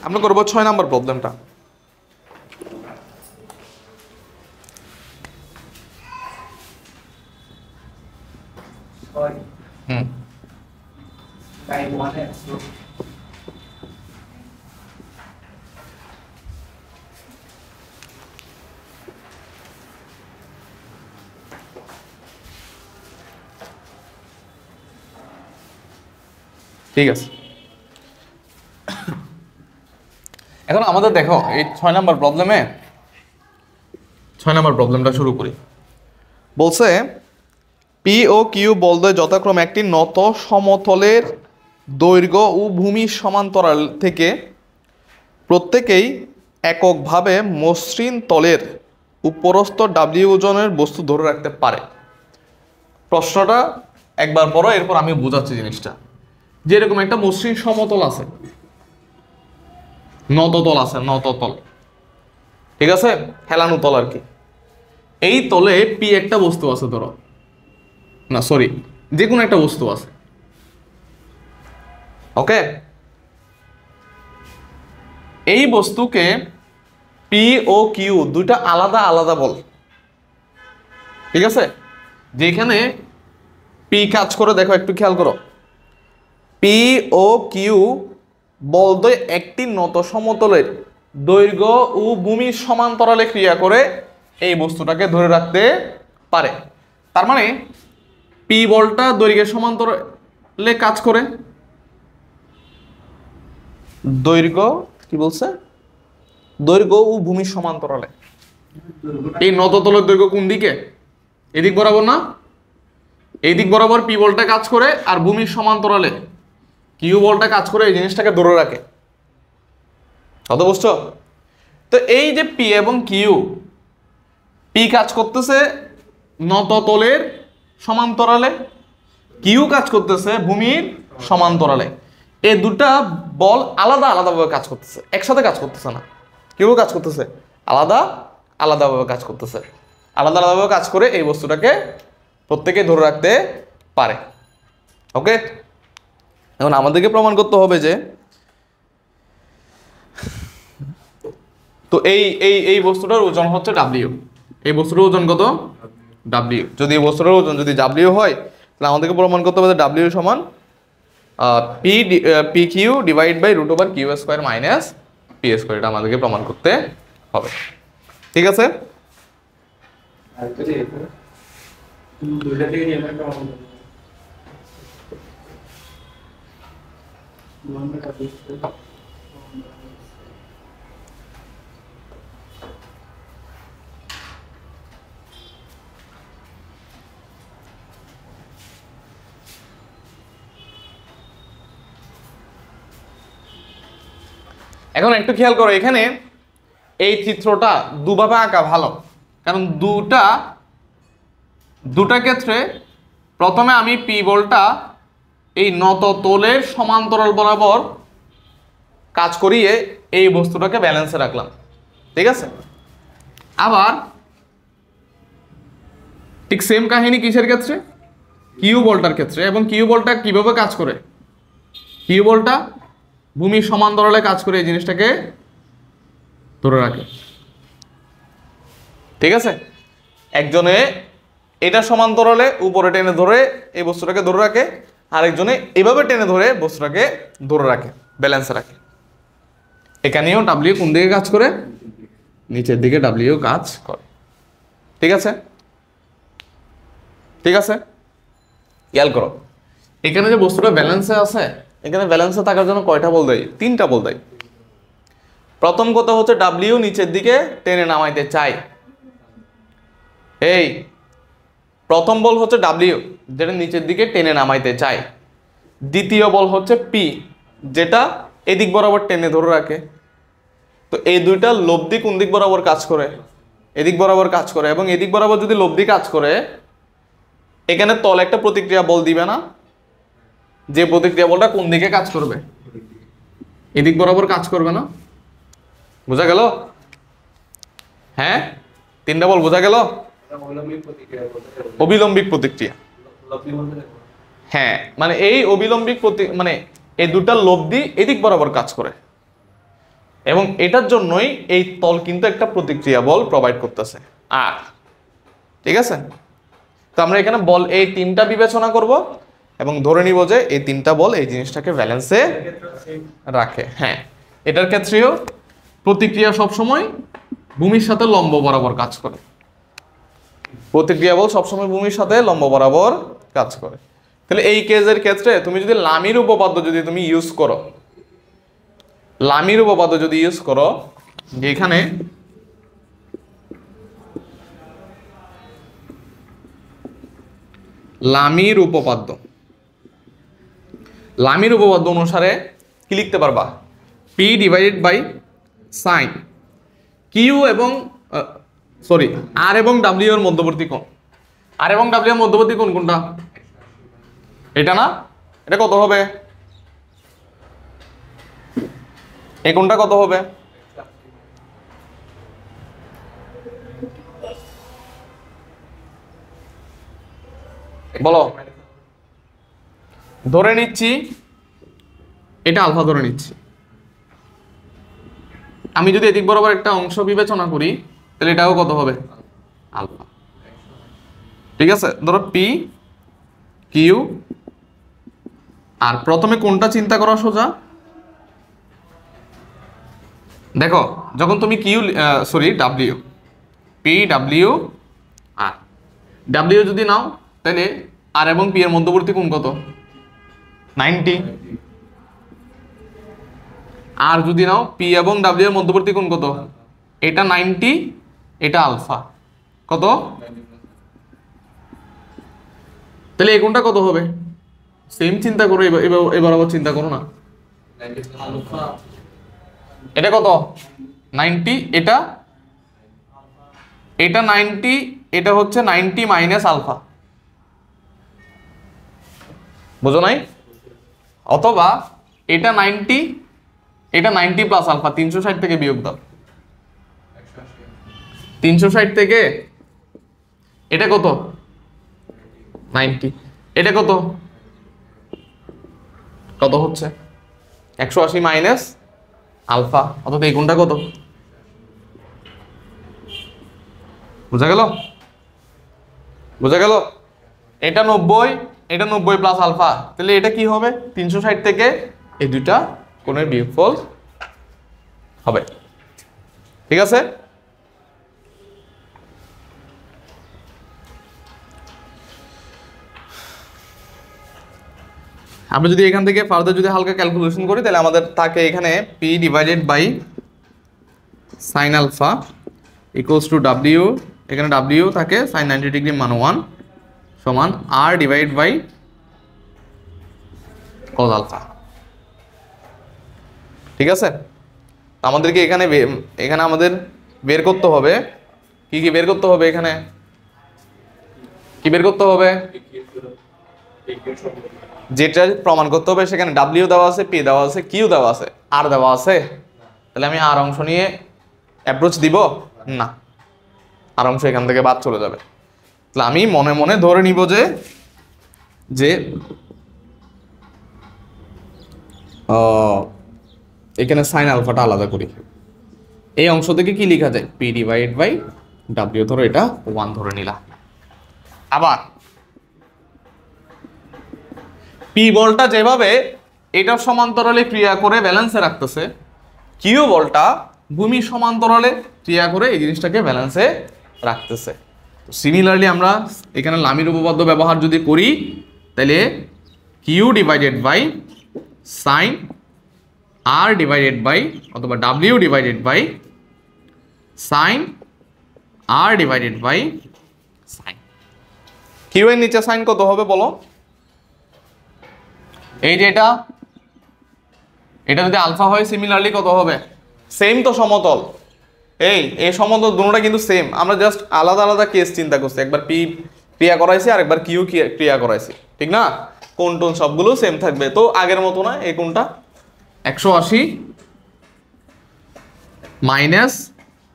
আমরা করবো 6 নাম্বার প্রবলেমটা। ঠিক আছে, এখন আমাদের দেখো এই 6 নাম্বার প্রবলেমটা শুরু করি। বলছে পি ও কিউ বলতে যথাক্রমে একটি নত সমতলের দৈর্ঘ্য ও ভূমির সমান্তরাল থেকে প্রত্যেকেই এককভাবে মসৃণ তলের উপরস্থ ডাব্লিউ ওজনের বস্তু ধরে রাখতে পারে। প্রশ্নটা একবার পড়ো, এরপর আমি বোঝাচ্ছি জিনিসটা। যেরকম একটা মসৃণ সমতল আছে, নততল আছে, নততল, ঠিক আছে, হেলানো তল আর কি। এই তলে পি একটা বস্তু আছে, ধরো, না সরি, যে কোনো একটা বস্তু আছে, ওকে। এই বস্তুকে পি ও কিউ দুইটা আলাদা আলাদা বল, ঠিক আছে। যেখানে পি কাজ করে, দেখো একটু খেয়াল করো, পি ও কিউ বলতে একটি নত সমতলের দৈর্ঘ্য ও ভূমির সমান্তরালে ক্রিয়া করে এই বস্তুটাকে ধরে রাখতে পারে। তার মানে পি বলটা দৈর্ঘ্যের সমান্তরালে কাজ করে, দৈর্ঘ্য কি বলছে, দৈর্ঘ্য ও ভূমির সমান্তরালে। এই নততলের দৈর্ঘ্য কোন দিকে, এদিক বরাবর না, এই দিক বরাবর পি বলটা কাজ করে, আর ভূমির সমান্তরালে কিউ বলটা কাজ করে এই জিনিসটাকে ধরে রাখে। কথা বুঝছো? তো এই যে পি এবং কিউ, পি কাজ করতেছে নততলের সমান্তরালে, কিউ কাজ করতেছে ভূমির সমান্তরালে। এই দুটা বল আলাদা আলাদাভাবে কাজ করতেছে, একসাথে কাজ করতেছে না। কিউ কাজ করতেছে আলাদা আলাদাভাবে কাজ করতেছে, আলাদা আলাদাভাবে কাজ করে এই বস্তুটাকে প্রত্যেকে ধরে রাখতে পারে। ওকে, এখন আমাদেরকে প্রমাণ করতে হবে যে, তো এই এই এই বস্তুটার ওজন হচ্ছে ডাব্লিউ। এই বস্তুটার ওজন কত? ডাব্লিউ। যদি এই বস্তুটার ওজন যদি ডাব্লিউ হয়, তাহলে আমাদেরকে প্রমাণ করতে হবে যে ডাব্লিউ সমান P Q divide by root over Q square minus P square. এটা আমাদেরকে প্রমাণ করতে হবে, ঠিক আছে। এখন একটু খেয়াল করো, এখানে এই চিত্রটা দুভাবে আঁকা ভালো, কারণ দুটা ক্ষেত্রে প্রথমে আমি পি বলটা এই নততলের সমান্তরাল বরাবর কাজ করিয়ে এই বস্তুটাকে ব্যালেন্সে রাখলাম, ঠিক আছে। আবার ঠিক সেম কাহিনী কিসের ক্ষেত্রে, কিউ বলটার ক্ষেত্রে। এবং কিউ বলটা কিভাবে কাজ করে, কিউ বলটা ভূমির সমান্তরালে কাজ করে এই জিনিসটাকে ধরে রাখে, ঠিক আছে। একজনে এটা সমান্তরালে উপরে টেনে ধরে এই বস্তুটাকে ধরে রাখে, আরেকজনে এভাবে টেনে ধরে বস্তুটাকে ধরে রাখে, ব্যালেন্সে রাখে। এখানেও ডাব্লিউ কোন দিকে কাজ করে, নিচের দিকে ডাব্লিউ কাজ করে, ঠিক আছে, ঠিক আছে। খেয়াল করো, এখানে যে বস্তুটা ব্যালেন্সে আছে, এখানে ব্যালেন্সে থাকার জন্য কয়টা বল দেয়? 3টা বল দেয়। প্রথম কথা হচ্ছে ডাব্লিউ নিচের দিকে টেনে নামাইতে চাই, এই প্রথম বল হচ্ছে ডাব্লিউ যেটা নিচের দিকে টেনে নামাইতে চায়। দ্বিতীয় বল হচ্ছে পি যেটা এদিক বরাবর টেনে ধরে রাখে। তো এই দুইটা লব্ধি কোন দিক বরাবর কাজ করে, এদিক বরাবর কাজ করে। এবং এদিক বরাবর যদি লব্ধি কাজ করে, এখানে তলে একটা প্রতিক্রিয়া বল দিবে না, যে প্রতিক্রিয়া বলটা কোন দিকে কাজ করবে, এদিক বরাবর কাজ করবে না। বোঝা গেল? হ্যাঁ, 3টা বল বোঝা গেল। অবিলম্বিক প্রতিক্রিয়া, হ্যাঁ, মানে এই অবিলম্বিক মানে এই দুটা লব্ধি এদিক বরাবর কাজ করে, এবং এটার জন্যই এই তল কিন্তু একটা প্রতিক্রিয়া বল প্রোভাইড করতেছে আর, ঠিক আছে। তো আমরা এখানে বল এই তিনটা বিবেচনা করব এবং ধরে নিব যে এই তিনটা বল এই জিনিসটাকে ব্যালেন্সে রাখে। হ্যাঁ, এটার ক্ষেত্রেও প্রতিক্রিয়া সবসময় ভূমির সাথে লম্ব বরাবর কাজ করে। প্রতিক্রিয়া বল সবসময় ভূমির সাথে লম্ব বরাবর কাজ করে। তাহলে এই কেসের ক্ষেত্রে তুমি যদি লামির উপপাদ্য যদি তুমি ইউজ করো, লামির উপপাদ্য যদি ইউজ করো, যেখানে লামির উপপাদ্য অনুসারে কি লিখতে পারবা? P divided by sine Q এবং সরি আর এবং ডাব্লিউ এর মধ্যবর্তী কোণ। আর এবং ডাব্লিউ এর মধ্যবর্তী কোণ কোনটা? এটা না? এটা কত হবে? এই কোণটা কত হবে? বলো। ধরে নিচ্ছি এটা আলফা, ধরে নিচ্ছি। আমি যদি এদিক বরাবর একটা অংশ বিবেচনা করি তাহলে এটাও কত হবে? আলফা। ঠিক আছে, ধরো পি কিউ, আর প্রথমে কোনটা চিন্তা করা সোজা। দেখো, যখন তুমি Q W, P W R W যদি নাও তাহলে আর এবং পি এর মধ্যবর্তী কোণ কত? 90। আর যদি নাও পি এবং ডাব্লিউ এর মধ্যবর্তী কোণ কত? এটা 90, এটা আলফা কত? তাহলে এই কোণটা কত হবে? সেম চিন্তা করো, এবার আবার চিন্তা করো না। এটা কত? 90, এটা 90, এটা হচ্ছে 90 মাইনাস আলফা, বুঝো নাই? অথবা এটা 90, এটা 90 প্লাস আলফা, 360 থেকে বিয়োগ দাও। 360 থেকে এটা কত? 90, এটা কত? কত হচ্ছে? 180 মাইনাস আলফা, অর্থাৎ এই কোণটা কত? বুঝা গেল? বুঝা গেল? এটা 90, এটা 90 প্লাস আলফা, তাহলে এটা কি হবে? 360 থেকে এই দুইটা কোণের বিয়োগফল হবে। ঠিক আছে? আমরা যদি এখান থেকে ফার্দার যদি হালকা ক্যালকুলেশন করি তাহলে আমাদের থাকে এখানে P divided by sine alpha equals to W, এখানে ডাব্লিউ থাকে সাইন 90 ডিগ্রি মান 1 সমান R divide by cos alpha. ঠিক আছে, আমাদেরকে এখানে আমাদের বের করতে হবে কি কি বের করতে হবে? এখানে কি বের করতে হবে? যেটা প্রমাণ করতে হবে সেখানে ডাব্লিউ দেওয়া আছে, পি দেওয়া আছে, কিউ দেওয়া আছে, আর দেওয়া আছে। তাহলে আমি আর অংশ নিয়ে অ্যাপ্রোচ দিব না, আর অংশ এখান থেকে বাদ চলে যাবে। তাহলে আমি মনে মনে ধরে নিব যে এখানে সাইন আলফাটা আলাদা করি। এই অংশ থেকে কি লেখা যায়? পি ডিভাইড বাই ডাব্লিউ, ধরো এটা 1 ধরে নিলাম। আবার পি বলটা যেভাবে এটার সমান্তরালে ক্রিয়া করে ব্যালেন্সে রাখতেছে, কিউ বলটা ভূমির সমান্তরালে ক্রিয়া করে এই জিনিসটাকে ব্যালেন্সে রাখতেছে। সিমিলারলি আমরা এখানে লামির উপপাদ্য ব্যবহার যদি করি তাহলে কিউ ডিভাইডেড বাই সাইন আর ডিভাইডেড বাই অথবা ডাব্লিউ ডিভাইডেড বাই সাইন আর ডিভাইডেড বাই সাইন। কিউ এর নিচে সাইন কত হবে বলো? এই যে এটা যদি আলফা হয় সিমিলারলি কত হবে? সেম তো সমতল, এই সমতল দুটোটা কিন্তু সেম। আমরা জাস্ট আলাদা আলাদা কেস চিন্তা করছি, একবার পি ক্রিয়া করাইছি আর একবার কিউ ক্রিয়া করাইছি, ঠিক না? কোণ টোন সবগুলো সেম থাকবে। তো আগের মতো না, এই কোণটা 180 minus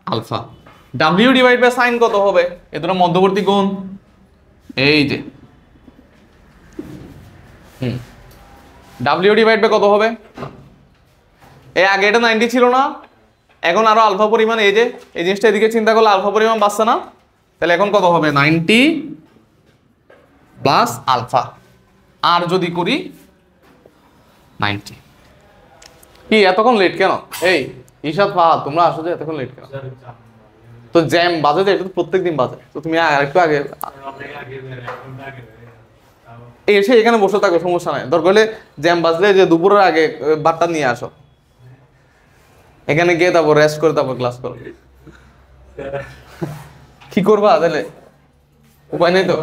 alpha. W divide by sine কত হবে? এ দুটো মধ্যবর্তী কোণ, এই যে ডাব্লিউ ডিভাইড বাই কত হবে? এই আগে এটা 90 ছিল না, এখন আরো আলফা পরিমাণ, এই যে এই জিনিসটা এদিকে চিন্তা করলে আলফা পরিমাণ বাড়ছে না, তাহলে এখন কত হবে? 90 প্লাস আলফা। আর যদি করি 90। কি এতক্ষণ লেট কেন? এই ঈশাদ ফাহাদ, তোমরা আসো যে এতক্ষণ লেট কেন? তো জ্যাম বাজে যে, এটা তো প্রত্যেকদিন বাজে, তো তুমি আরেকটু আগে এসে এখানে বসে থাকো, সমস্যা নাই। দরকার হলে জ্যাম বাজলে যে দুপুরের আগে বারটা নিয়ে আসো, এখানে গিয়ে তারপর রেস্ট করে তারপর ক্লাস করো। কি করবা তাহলে? উপায় নেই তো।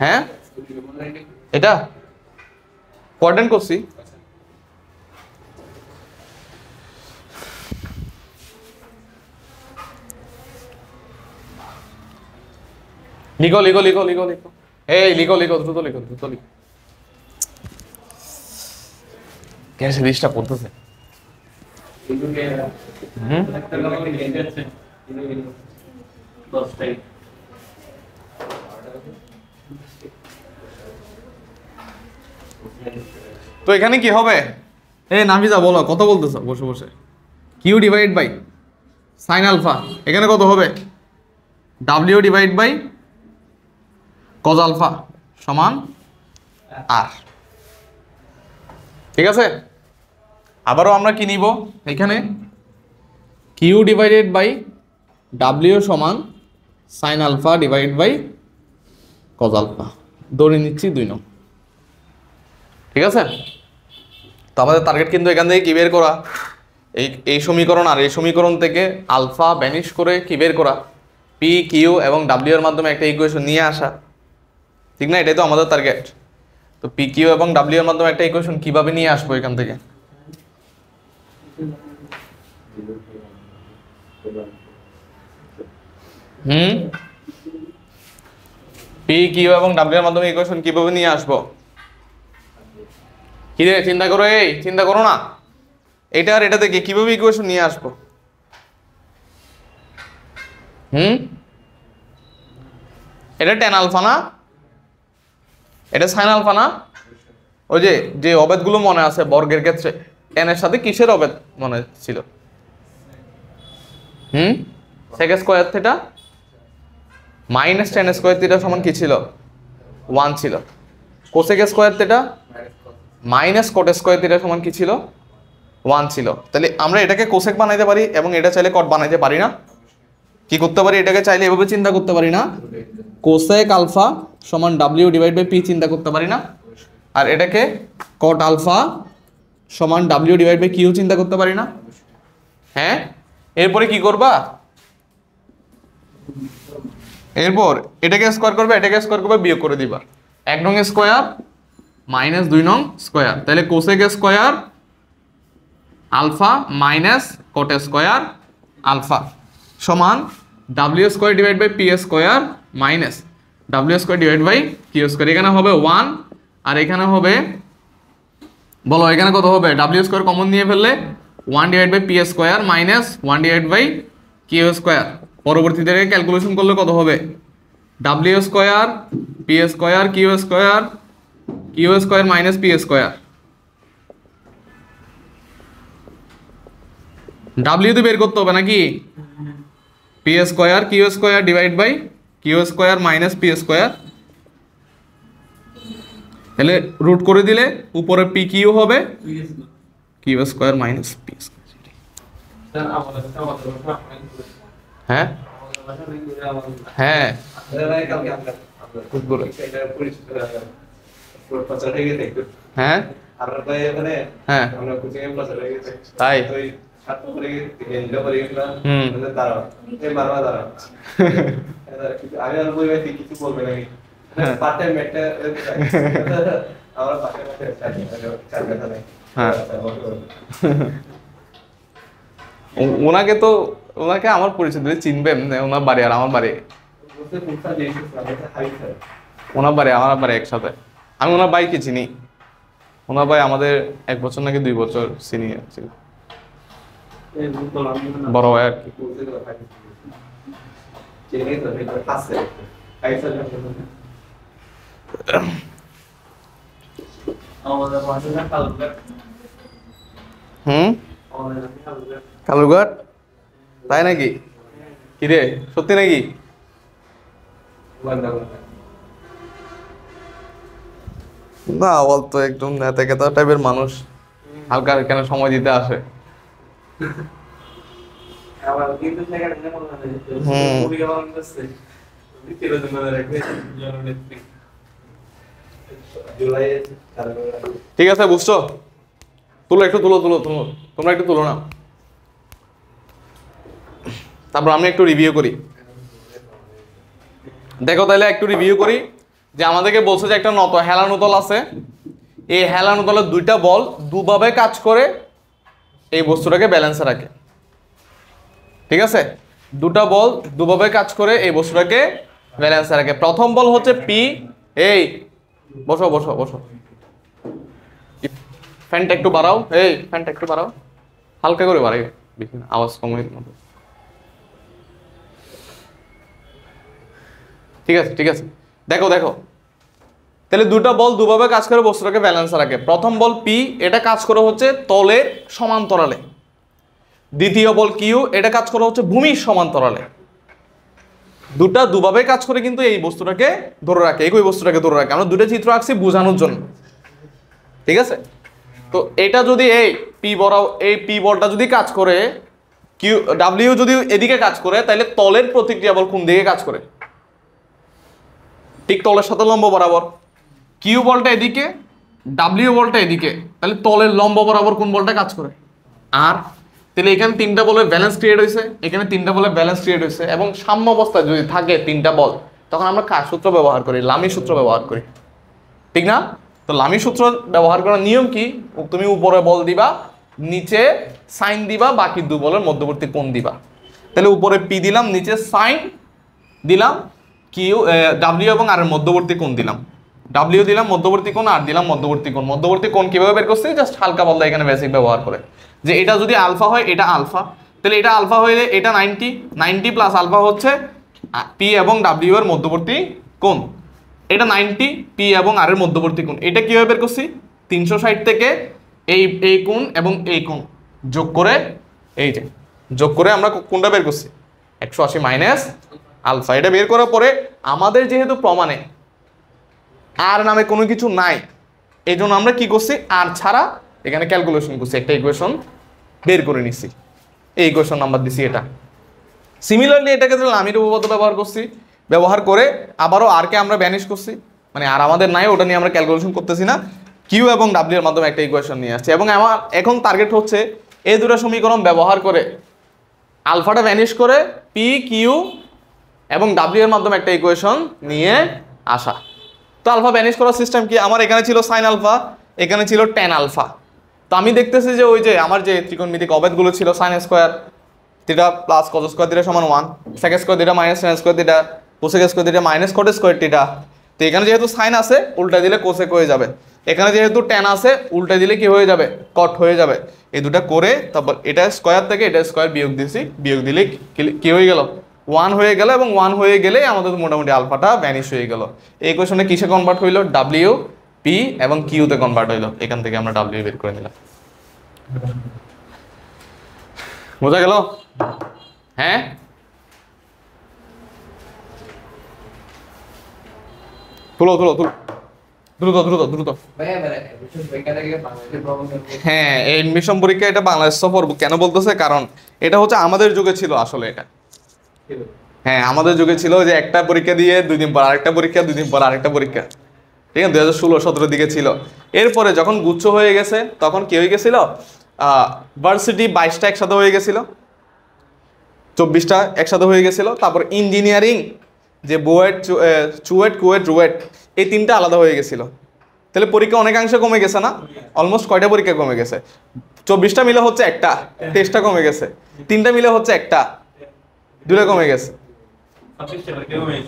হ্যাঁ, এটা কোয়ার্ডেন করছি। লিখো লিখো লিখো লিখো লিখো, এই লিখো লিখো, দ্রুত লিখো দ্রুত লিখো। কেন সিরিজটা পড়তেছে? তো এখানে কি হবে? এই নাফিজা বলো, কত বলতেছো বসে বসে? Q divide by sine alpha, এখানে কত হবে? W divide by cos alpha সমান আর। ঠিক আছে, আবারও আমরা কি নিব? এখানে কিউ ডিভাইডেড বাই ডাব্লিউ সমান sine alpha divide by cos alpha, ধরে নিচ্ছি 2 নং। ঠিক আছে, তো আমাদের টার্গেট কিন্তু এখান থেকে কি বের করা? এই সমীকরণ আর এই সমীকরণ থেকে আলফা ব্যানিশ করে কি বের করা? পি কিউ এবং ডাব্লিউ এর মাধ্যমে একটা ইকুয়েশন নিয়ে আসা, ঠিক না? এটাই তো আমাদের টার্গেট। তো পি কিউ এবং ডাব্লিউ এর মাধ্যমে একটা ইকুয়েশন কিভাবে নিয়ে আসবো এখান থেকে? পি কিউ এবং ডাব্লিউ এর মাধ্যমে ইকুয়েশন কিভাবে নিয়ে আসবো? কি রে চিন্তা করো, এই চিন্তা করো না, এটা আর এটা থেকে কিভাবে ইকুয়েশন নিয়ে আসবো? এটা টেন আলফা না, এটা সাইন আলফা না? ওই যে যে অবেদগুলো মনে আছে বর্গের ক্ষেত্রে, টেন এর সাথে কিসের অবেদ মনে ছিল? Sec square theta minus tan square theta সমান কি ছিল? 1 ছিল। Cosec square theta minus cot square theta সমান কি ছিল? 1 ছিল। তাহলে আমরা এটাকে কোসেক বানাইতে পারি এবং এটা চাইলে কট বানাইতে পারি না? কি করতে পারি? এটাকে চাইলে এভাবে চিন্তা করতে পারি না? কোসেক আলফা সমান ডাব্লিউ ডিভাইড বাই পি চিন্তা করতে পারি না? আর এটাকে কট আলফা সমান ডাব্লিউ ডিভাইড বাই কিউ চিন্তা করতে পারি না? হ্যাঁ, এরপরে কি করবা? এরপর এটাকে স্কয়ার করবে, এটাকে স্কয়ার করবে, বিয়োগ করে দিবা। 1 নং স্কয়ার মাইনাস 2 নং স্কয়ার, তাহলে cosec square alpha minus cot square alpha সমান W square divide by P square minus W square divide by Q square. এখানে হবে 1 আর এখানে হবে, বলো এখানে কত হবে? ডাব্লিউ স্কয়ার কমন নিয়ে ফেললে 1 divide by P square minus 1 divide by Q square. পরবর্তীতে ক্যালকুলেশন করলে কত হবে? W square P square Q square minus P square. W তো বের করতে হবে নাকি? P square Q square divide by Q square minus P square, তাহলে রুট করে দিলে উপরে পি কিউ হবে Q square minus P square. হ্যাঁ হ্যাঁ, হ্যাঁ হ্যাঁ তাই। ওনাকে তো, ওনাকে আমার পরিচয় দিলে চিনবেন, ওনার বাড়ি আর আমার বাড়ি, ওনার বাড়ি আমার বাড়ি একসাথে। আমি ওনার ভাইকে চিনি, ওনার ভাই আমাদের 1 বছর নাকি 2 বছর সিনিয়র ছিল, বড় ভাই আর কি। কালুরঘাট, তাই নাকি? কিরে সত্যি নাকি? না বলতো একদম নেতা কেতা টাইপের মানুষ, হালকা কেন সময় দিতে আসে। ঠিক আছে বুঝছো, তুলো একটু, তুলো তুলো তুলো, তোমরা একটু তুলো না, তারপর আমি একটু রিভিউ করি। দেখো তাহলে একটু রিভিউ করি যে আমাদেরকে বলছে যে একটা হেলানোতল আছে, এই হেলানোতলের দুইটা বল দুভাবে কাজ করে এই বস্তুটাকে ব্যালেন্সে রাখে। ঠিক আছে, দুটা বল দুভাবে কাজ করে এই বস্তুটাকে ব্যালেন্সে রাখে। প্রথম বল হচ্ছে পি, এই বসো বসো বসো, ফ্যানটা একটু বাড়াও, এই ফ্যানটা একটু বাড়াও, হালকা করে বাড়াই, বেশি না, আওয়াজ কমের মতো। ঠিক আছে ঠিক আছে, দেখো দেখো তাহলে দুটো বল দুভাবে কাজ করে বস্তুটাকে ব্যালেন্স রাখে। প্রথম বল পি, এটা কাজ করে হচ্ছে তলের সমান্তরালে। দ্বিতীয় বল কিউ, এটা কাজ করে হচ্ছে ভূমির সমান্তরালে। দুটা দুভাবে কাজ করে কিন্তু এই বস্তুটাকে ধরে রাখে, একই বস্তুটাকে ধরে রাখে। আমরা দুটো চিত্র আঁকছি বোঝানোর জন্য। ঠিক আছে, তো এটা যদি এই পি বড়, এই পি বলটা যদি কাজ করে, কিউ ডাব্লিউ যদি এদিকে কাজ করে, তাহলে তলের প্রতিক্রিয়া বল কোন দিকে কাজ করে? ঠিক তলের সাথে লম্ব বরাবর। কিউ বলটা এদিকে, ডাব্লিউ বলটা এদিকে, তাহলে তলের লম্ব বরাবর কোন বলটা কাজ করে? আর তাহলে এখানে তিনটা বলের ব্যালেন্স ক্রিয়েট হয়েছে, এখানে তিনটা বলের ব্যালেন্স ক্রিয়েট হয়েছে, এবং সাম্য অবস্থায় যদি থাকে তিনটা বল, তখন আমরা কার সূত্র ব্যবহার করি? লামি সূত্র ব্যবহার করি, ঠিক না? তো লামি সূত্র ব্যবহার করার নিয়ম কি? তুমি উপরে বল দিবা, নিচে সাইন দিবা, বাকি দু বলের মধ্যবর্তী কোণ দিবা। তাহলে উপরে পি দিলাম, নিচে সাইন দিলাম, কিউ ডাব্লিউ এবং আর এর মধ্যবর্তী কোণ দিলাম, ডাব্লিউ দিলাম মধ্যবর্তী কোণ, আর দিলাম মধ্যবর্তী কোণ। মধ্যবর্তী কোণ কিভাবে বের করছি? জাস্ট হালকা বলদা এখানে বেসিক ব্যবহার করে, যে এটা যদি আলফা হয়, এটা আলফা, তাহলে এটা আলফা হইলে এটা 90, 90 প্লাস আলফা হচ্ছে পি এবং ডাব্লিউ এর মধ্যবর্তী কোণ। এটা 90 পি এবং আর এর মধ্যবর্তী কোণ। এটা কিভাবে বের করছি? 360 থেকে এই কোণ এবং এই কোণ যোগ করে, এই যে যোগ করে আমরা কোণটা বের করছি 180 মাইনাস আলফা। এটা বের করার পরে আমাদের যেহেতু প্রমাণে আর নামে কোনো কিছু নাই, এই জন্য আমরা কি করছি? আর ছাড়া এখানে ক্যালকুলেশন করছি, একটা ইকুয়েশন বের করে নিছি, এই ইকুয়েশন নাম্বার দিছি এটা। সিমিলারলি এটাকে লামির উপপাদ্য ব্যবহার করছি, ব্যবহার করে আবারও আর কে আমরা ব্যানিশ করছি, মানে আর আমাদের নাই, ওটা নিয়ে আমরা ক্যালকুলেশন করতেছি না, কিউ এবং ডাব্লিউ এর মাধ্যমে একটা ইকুয়েশন নিয়ে আসছে। এবং আমার এখন টার্গেট হচ্ছে এই দুটো সমীকরণ ব্যবহার করে আলফাটা ব্যানিশ করে পি কিউ এবং ডাব্লিউ এর মাধ্যমে একটা ইকুয়েশন নিয়ে আসা। তো আলফা ব্যানিশ করার সিস্টেম কি? আমার এখানে ছিল সাইন আলফা, এখানে ছিল ট্যান আলফা। তো আমি দেখতেছি যে ওই যে আমার যে ত্রিকোণমিতিক অবেদগুলো ছিল, sine square theta plus cos square theta সমান 1, sec square theta minus tan square theta, cosec square theta minus cot square theta. তো এখানে যেহেতু সাইন আছে, উল্টা দিলে কোসেক হয়ে যাবে। এখানে যেহেতু ট্যান আছে, উল্টা দিলে কি হয়ে যাবে? কট হয়ে যাবে। এই দুটা করে তারপর এটা স্কোয়ার থেকে এটা স্কোয়ার বিয়োগ দিয়েছি, বিয়োগ দিলে কি হয়ে গেল? 1 হয়ে গেল, এবং 1 হয়ে গেলে আমাদের মোটামুটি আলফাটা ভ্যানিশ হয়ে গেল। এই কোয়েশনে কিসে কনভার্ট হইলো? ডাব্লিউ পি এবং কিউতে কনভার্ট হইলো। এখান থেকে আমরা ডাব্লিউ বের করে নিলাম। বোঝা গেল? হ্যাঁ, তুলো তুলো তুলো, দ্রুত দ্রুত দ্রুত। হ্যাঁ, এই এডমিশন পরীক্ষা এটা বাংলাদেশ সফর কেন বলতেছে? কারণ এটা হচ্ছে আমাদের যুগে ছিল আসলে এটা। হ্যাঁ, আমাদের যুগে ছিল যে একটা পরীক্ষা দিয়ে 2 দিন পর আরেকটা পরীক্ষা, 2 দিন পর আরেকটা পরীক্ষা। ঠিক আছে, 2016-17 দিকে ছিল। এরপরে যখন গুচ্ছ হয়ে গেছে, তখন কি হয়ে গেছিল? ভার্সিটি 22টা একসাথে হয়ে গেছিল, 24টা একসাথে হয়ে গেছিল। তারপর ইঞ্জিনিয়ারিং যে বুয়েট, চুয়েট, কুয়েট, রুয়েট, এই 3টা আলাদা হয়ে গেছিল। তাহলে পরীক্ষা অনেকাংশে কমে গেছে না? অলমোস্ট কয়টা পরীক্ষা কমে গেছে? 24টা মিলে হচ্ছে একটা, 23টা কমে গেছে। 3টা মিলে হচ্ছে একটা, 2টা কমে গেছে,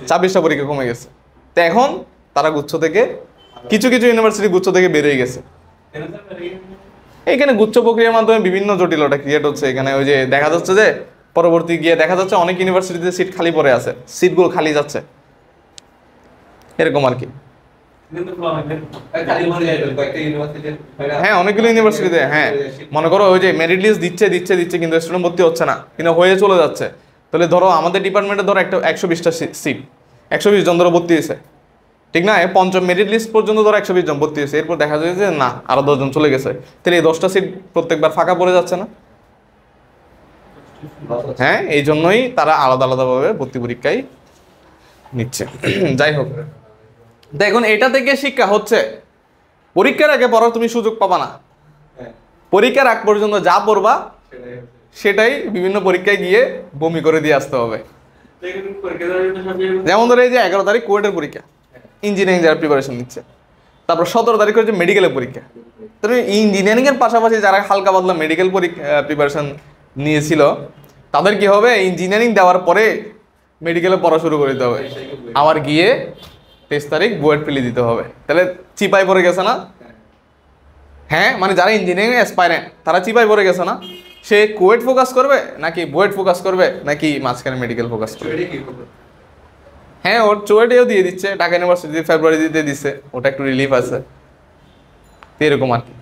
26টা পরীক্ষা কমে গেছে। তো এখন তারা গুচ্ছ থেকে, কিছু কিছু ইউনিভার্সিটি গুচ্ছ থেকে বেরিয়ে গেছে। এখানে গুচ্ছ প্রক্রিয়ার মাধ্যমে বিভিন্ন জটিলতা ক্রিয়েট হচ্ছে। এখানে ওই যে দেখা যাচ্ছে যে পরবর্তী গিয়ে দেখা যাচ্ছে অনেক ইউনিভার্সিটিতে সিট খালি পড়ে আছে, সিটগুলো খালি যাচ্ছে, এরকম আর কি। হ্যাঁ অনেকগুলো ইউনিভার্সিটিতে, হ্যাঁ মনে করো ওই যে মেরিট লিস্ট দিচ্ছে কিন্তু স্টুডেন্ট ভর্তি হচ্ছে না, কিন্তু হয়ে চলে যাচ্ছে। তাহলে ধরো আমাদের ডিপার্টমেন্টে ধরো একটা 120টা সিট, 120 জন ধরো ভর্তি হয়েছে, ঠিক না? পঞ্চম মেরিট লিস্ট পর্যন্ত ধরো 120 জন ভর্তি হয়েছে, এরপর দেখা যায় যে না আরো 10 জন চলে গেছে, তাহলে এই 10টা সিট প্রত্যেকবার ফাঁকা পড়ে যাচ্ছে না? হ্যাঁ, এই জন্যই তারা আলাদা আলাদাভাবে ভর্তি পরীক্ষায় নিচ্ছে। যাই হোক, দেখুন এটা থেকে শিক্ষা হচ্ছে পরীক্ষার আগে পড়ার তুমি সুযোগ পাবা না, পরীক্ষার আগ পর্যন্ত যা পড়বা সেটাই বিভিন্ন পরীক্ষায় গিয়ে বমি করে দিয়ে আসতে হবে। যেমন ধরো এই যে 11 তারিখ কোয়েটের পরীক্ষা, ইঞ্জিনিয়ারিং যারা প্রিপারেশন নিচ্ছে, তারপর 17 তারিখ হচ্ছে মেডিকেলের পরীক্ষা। তুমি ইঞ্জিনিয়ারিং এর পাশাপাশি যারা হালকা পাতলা মেডিকেল প্রিপারেশন নিয়েছিল তাদের কি হবে, ইঞ্জিনিয়ারিং দেওয়ার পরে মেডিকেলে পড়া শুরু করে দিতে হবে, আবার গিয়ে 23 তারিখ বুয়েট ফেলে দিতে হবে, তাহলে চিপাই পড়ে গেছে না? হ্যাঁ, মানে যারা ইঞ্জিনিয়ারিং অ্যাসপাইরেন্ট তারা চিপাই পড়ে গেছে না? সে কুয়েট ফোকাস করবে নাকি বুয়েট ফোকাস করবে নাকি মাঝখানে মেডিকেল ফোকাস করবে? হ্যাঁ, ওর চুয়েটেও দিয়ে দিচ্ছে, ঢাকা ইউনিভার্সিটি ফেব্রুয়ারিতে দিচ্ছে, ওটা একটু রিলিফ আছে, এরকম আর কি।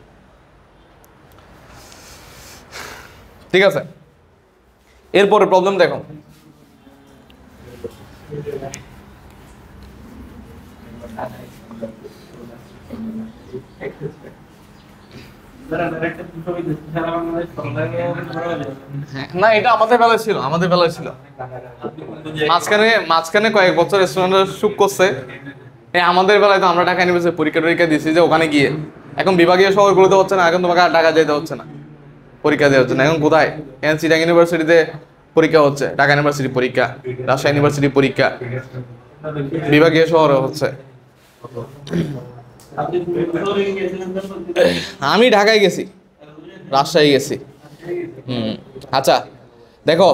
ঠিক আছে, এরপরে প্রবলেম দেখো, না এটা আমাদের বেলায় ছিল, মাঝখানে কয়েক বছর স্টুডেন্টরা সুখ করছে। আমাদের বেলায় তো আমরা ঢাকা ইউনিভার্সিটি পরীক্ষা দিয়েছি যে ওখানে গিয়ে, এখন বিভাগীয় শহরগুলোতে হচ্ছে না, এখন তোমাকে আর ঢাকা যেতে হচ্ছে না, পরীক্ষা দেওয়া হচ্ছে না, এখন কোথায় চিটাগাং ইউনিভার্সিটিতে পরীক্ষা হচ্ছে, ঢাকা ইউনিভার্সিটি পরীক্ষা, রাজশাহী ইউনিভার্সিটি পরীক্ষা, বিভাগীয় শহরে হচ্ছে। আমি ঢাকায় গেছি, রাজশাহী গেছি। আচ্ছা দেখো,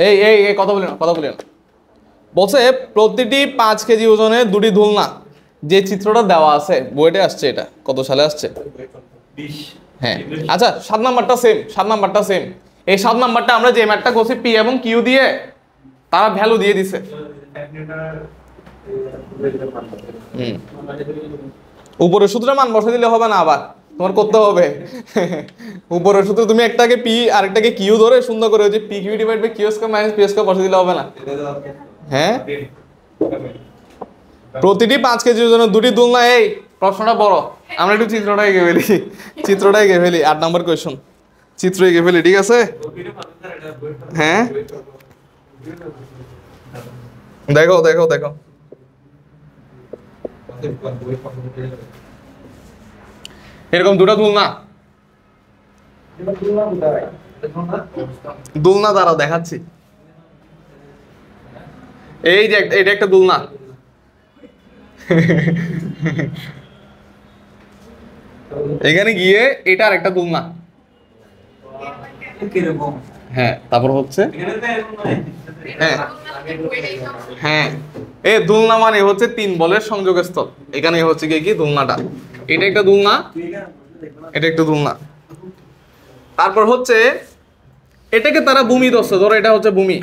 এই এই কথা বলি না, বলছে প্রতিটি 5 কেজি ওজনের 2টি দোলনা, যে চিত্রটা দেওয়া আছে বইতে আসছে, এটা কত সালে আসছে? হ্যাঁ আচ্ছা, 7 নাম্বারটা সেম। এই 7 নাম্বারটা আমরা যে ম্যাথটা করছি পি এবং কিউ দিয়ে, তারা ভ্যালু দিয়ে দিছে। উপরের সূত্রে মান বসে দিলে হবে না, আবার তোমার করতে হবে উপরের সূত্রে তুমি একটাকে পি আরেকটাকে কিউ ধরে সুন্দর করে যে P Q divide by Q square minus P square বসে দিলে হবে না। হ্যাঁ, প্রতিটি 5 কেজি ওজনের 2টি দোলনা, এই প্রশ্নটা বড়, আমরা একটু চিত্রটাই এঁকে ফেলি 8 নম্বর কোয়েশ্চন, চিত্র এঁকে ফেলি, ঠিক আছে? হ্যাঁ দেখো এরকম 2টা দোলনা দ্বারা দেখাচ্ছি, এই যে এটা একটা দোলনা, এখানে গিয়ে এটা আর একটা দোলনা, হ্যাঁ তারপর হচ্ছে হ্যাঁ এই দোলনা মানে হচ্ছে 3 বলের সংযোগস্থল, এখানে হচ্ছে কি দোলনাটা, এটা একটা দোলনা, এটা একটা দোলনা। তারপর হচ্ছে এটাকে তারা ভূমি ধরছে, ধরো এটা হচ্ছে ভূমি,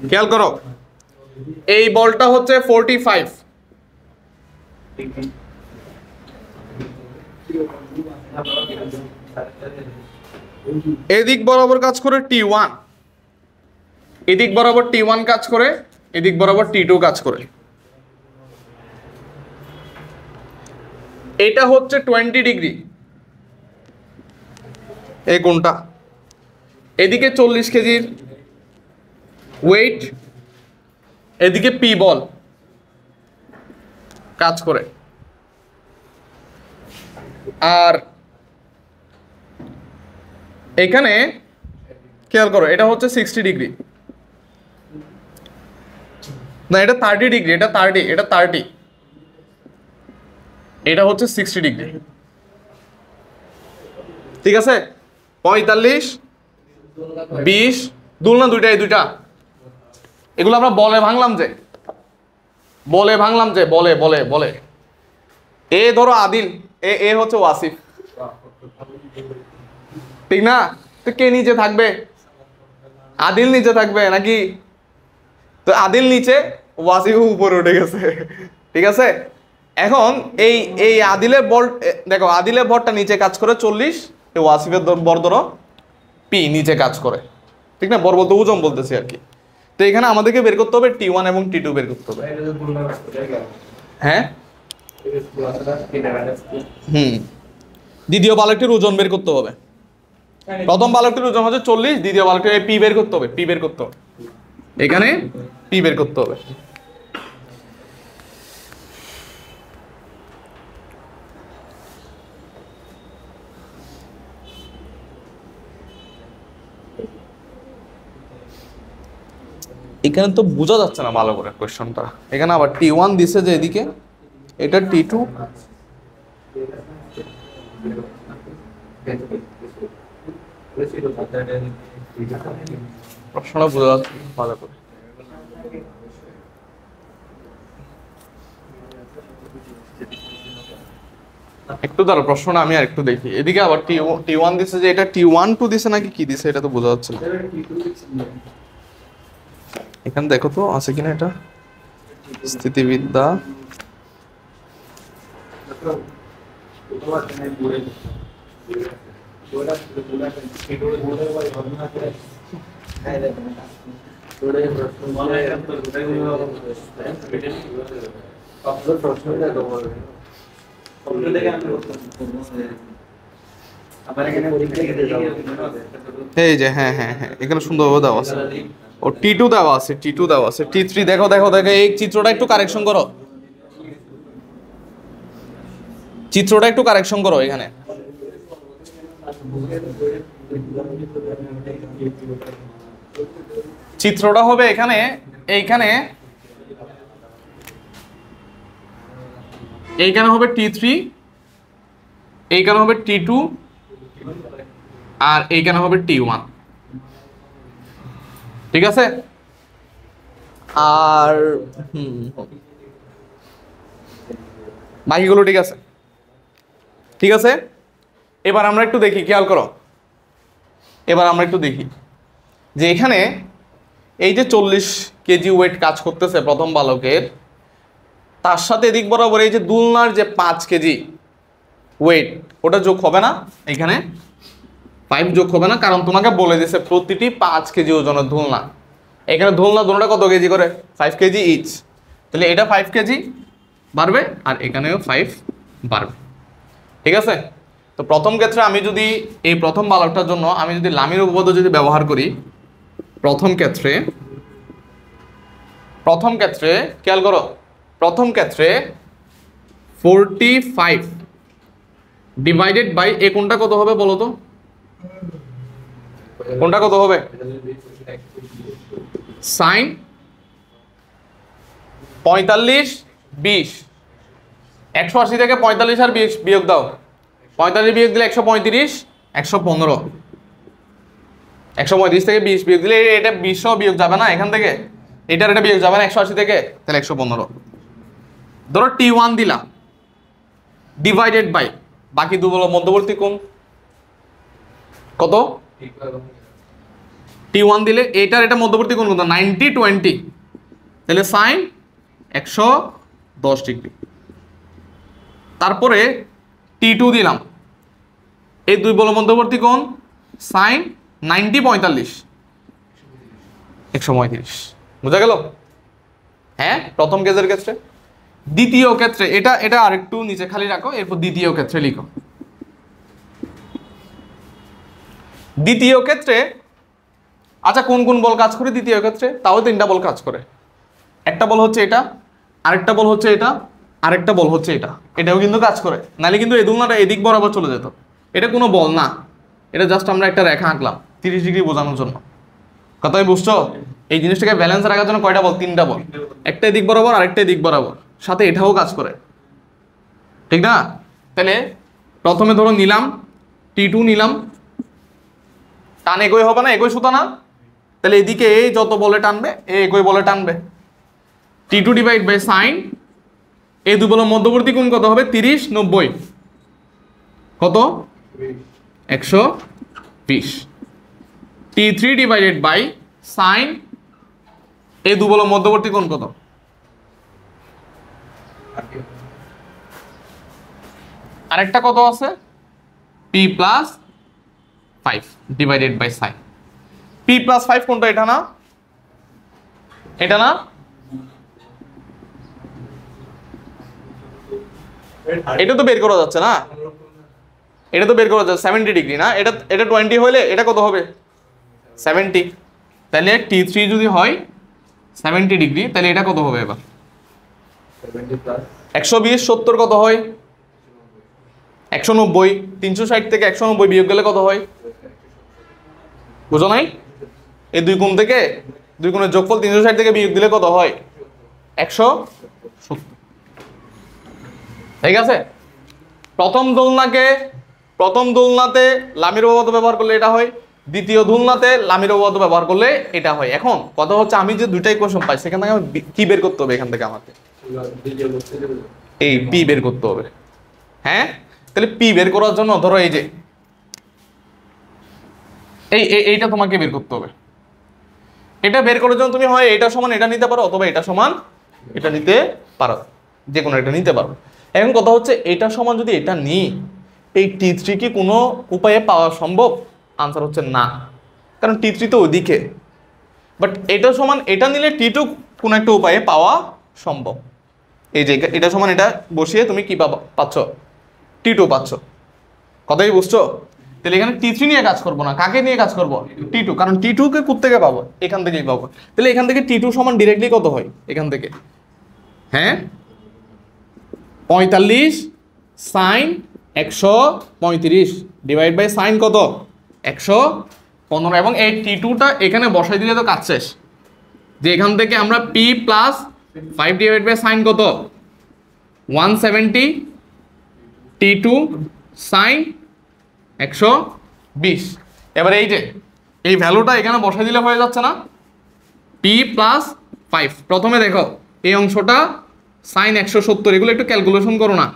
খেয়াল করো এই বলটা হচ্ছে 45, এদিক বরাবর কাজ করে T1, এদিক বরাবর T1 কাজ করে, এদিক বরাবর T2 কাজ করে, এটা হচ্ছে 20 ডিগ্রি, এই কোণটা, এদিকে 40 কেজির ওয়েট, এদিকে পি বল কাজ করে, আর এখানে খেয়াল করো এটা হচ্ছে 60 ডিগ্রি, না এটা 30 ডিগ্রি, এটা 30, এটা হচ্ছে 60 ডিগ্রি, ঠিক আছে? 45, 20 দোলনা দুইটা, এগুলো আমরা বলে ভাঙলাম যে বলে এ ধরো আদিল, এ হচ্ছে ওয়াসিফ, ঠিক না? তো কে নিচে থাকবে? আদিল নিচে থাকবে নাকি? তো আদিল নিচে, ওয়াসিফ উপরে উঠে গেছে, ঠিক আছে? এখন এই এই আদিলের বল দেখো, আদিলের ভরটা নিচে কাজ করে 40, এই ওয়াসিফের বর ধরো পি নিচে কাজ করে, ঠিক না? বর বলতে ওজন বলতেছি আর কি। তো এখানে আমাদেরকে বের করতে হবে T1 এবং T2 বের করতে হবে। হ্যাঁ দ্বিতীয় বালকটির ওজন বের করতে হবে। প্রথম বালকটির ওজন হচ্ছে 40, দ্বিতীয় বালকটির পি বের করতে হবে, পি বের করতে হবে, এখানে পি বের করতে হবে। এখানে তো বোঝা যাচ্ছে না ভালো করে কোয়েশ্চনটা। এখানে আবার T1 দিছে যে এদিকে, এটা T2, প্রশ্নটা বোঝা যাচ্ছে ভালো করে। একটু দাঁড়াও, প্রশ্নটা আমি আর একটু দেখি। এদিকে আবার T1 দিছে যে এটা T12 দিছে নাকি কি দিছে এটা তো বোঝা যাচ্ছে না। এখানে দেখো তো আছে কিনা এটা, স্থিতিবিদ্যা এই যে হ্যাঁ হ্যাঁ হ্যাঁ এখানে সুন্দরভাবে দেওয়া আছে। ও T2 দেওয়া আছে, T2 দেওয়া আছে, T3 দেখো দেখো দেখো, এই চিত্রটা একটু কারেকশন করো, চিত্রটা একটু কারেকশন করো এখানে। চিত্রটা হবে এখানে, এইখানে এইখানে হবে T3, এইখানে হবে T2, আর এইখানে হবে T1, ঠিক আছে? আর বাকিগুলো ঠিক আছে, ঠিক আছে। এবার আমরা একটু দেখি, খেয়াল করো, এবার আমরা একটু দেখি যে এখানে এই যে 40 কেজি ওয়েট কাজ করতেছে প্রথম বালকের, তার সাথে এদিক বরাবর এই যে দুলনার যে 5 কেজি ওয়েট, ওটা যোগ হবে না, এখানে 5 যোগ হবে না, কারণ তোমাকে বলে দিয়েছে প্রতিটি 5 কেজি ওজনের দুলনা। এখানে দুলনা কত কেজি করে, 5 কেজি ইচ, তাহলে এটা 5 কেজি বাড়বে আর এখানেও 5 বাড়বে, ঠিক আছে? তো প্রথম ক্ষেত্রে আমি যদি এই প্রথম বালকটার জন্য আমি যদি লামির উপপাদ্য যদি ব্যবহার করি, প্রথম ক্ষেত্রে খেয়াল করো, প্রথম ক্ষেত্রে 45 ডিভাইডেড বাই এ কোনটা কত হবে বলো তো, কোনটা কত হবে? সাইন 45 20, 180 থেকে 45 আর 20 বিয়োগ দাও, 45 বিয়োগ দিলে 135, 115, 135 থেকে 20 বিয়োগ দিলে এটা 20 বিয়োগ যাবে না এখান থেকে, এটার এটা বিয়োগ যাবে না 180 থেকে, তাহলে 115। ধরো T1 দিলাম ডিভাইডেড বাই বাকি দুগুলো মধ্যবর্তী কোণ কত, T1 দিলে এটার এটা মধ্যবর্তী কোণ কত, 90 20, তাহলে সাইন 110 ডিগ্রি। তারপরে T2 দিলাম, এই দুই বল মধ্যবর্তী কোণ সাইন 90 45, 135, বুঝা গেল? হ্যাঁ প্রথম কেসের ক্ষেত্রে। দ্বিতীয় ক্ষেত্রে এটা এটা আরেকটু নিচে খালি রাখো, এরপর দ্বিতীয় ক্ষেত্রে লিখো। দ্বিতীয় ক্ষেত্রে আচ্ছা কোন কোন বল কাজ করে দ্বিতীয় ক্ষেত্রে? তাও 3টা বল কাজ করে, একটা বল হচ্ছে এটা, আরেকটা বল হচ্ছে এটা, আরেকটা বল হচ্ছে এটা, এটাও কিন্তু কাজ করে, নাহলে কিন্তু এই দুলনাটা এদিক বরাবর চলে যেত। এটা কোনো বল না, এটা জাস্ট আমরা একটা রেখা আঁকলাম 30 ডিগ্রি বোঝানোর জন্য। কথাই বুঝছো? এই জিনিসটাকে ব্যালেন্স রাখার জন্য কয়টা বল? 3টা বল, একটা এদিক বরাবর আরেকটা এদিক বরাবর, সাথে এটাও কাজ করে, ঠিক না? তাহলে প্রথমে ধরো নিলাম T2 নিলাম, টান একই হবে না, একই সুতা না, তাহলে এদিকে এই যত বলে টানবে এই একই বলে টানবে। T2 ডিভাইড বাই সাইন, এই দুই বলের মধ্যবর্তী কোণ কত হবে? 30 90, কত? 120। T3 ডিভাইডেড বাই সাইন, এই দুই বলের মধ্যবর্তী কোণ কত? আরেকটা কত আছে P plus 5 divided by sine. P plus 5 কোনটা? এটা না, এটা না, এটা তো বের করা যাচ্ছে না, এটা তো বের করা যাচ্ছে 70 ডিগ্রি না, এটা এটা 20 হলে এটা কত হবে 70। তাহলে T3 যদি হয় 70 ডিগ্রি তাহলে এটা কত হবে এবার 120 70 কত হয় 190, 360 থেকে 190 বিয়োগ গেলে কত হয়? বুঝো নাই? এই দুই কোণ থেকে দুই কোণের যোগফল 360 থেকে বিয়োগ দিলে কত হয় 170। ঠিক আছে, প্রথম দোলনাতে লামির উপপাদ্য ব্যবহার করলে এটা হয়, দ্বিতীয় দোলনাতে লামির উপপাদ্য ব্যবহার করলে এটা হয়। এখন কথা হচ্ছে আমি যে দুইটা ইকুয়েশন পাই সেখান থেকে আমি কি বের করতে হবে? এখান থেকে আমাকে এই পি বের করতে হবে। হ্যাঁ, তাহলে পি বের করার জন্য ধরো এই যে এইটা তোমাকে বের করতে হবে। এটা বের করার জন্য তুমি হয় এটা সমান এটা নিতে পারো অথবা এটা সমান এটা নিতে পারো, যে কোনো একটা নিতে পারো। এখন কথা হচ্ছে এটা সমান যদি এটা নিই, এই T3 কি কোনো উপায়ে পাওয়া সম্ভব? আনসার হচ্ছে না, কারণ T3 তো ওইদিকে। বাট এটা সমান এটা নিলে T2 কোনো একটা উপায়ে পাওয়া সম্ভব। এই যে এটা সমান এটা বসিয়ে তুমি কি পাচ্ছ? T2 পাচ্ছ। কথাই বুঝছো? তাহলে এখানে T3 নিয়ে কাজ করবো না, কাকে নিয়ে কাজ করবো? T2, কারণ T2 কে কোত্থেকে পাবো? এখান থেকেই পাবো। তাহলে এখান থেকে T2 সমান ডিরেক্টলি কত হয় এখান থেকে? হ্যাঁ, 45 সাইন 135 ডিভাইড বাই সাইন কত 115, এবং এই T2টা এখানে বসাই দিলে তো কাজ শেষ। যে এখান থেকে আমরা P plus 5 divide by sine কত 170 T2 সাইন 120। এবার এই যে এই ভ্যালুটা এখানে বসাই দিলে হয়ে যাচ্ছে না? P প্লাস 5, প্রথমে দেখো এই অংশটা সাইন 170, এগুলো একটু ক্যালকুলেশন করো না,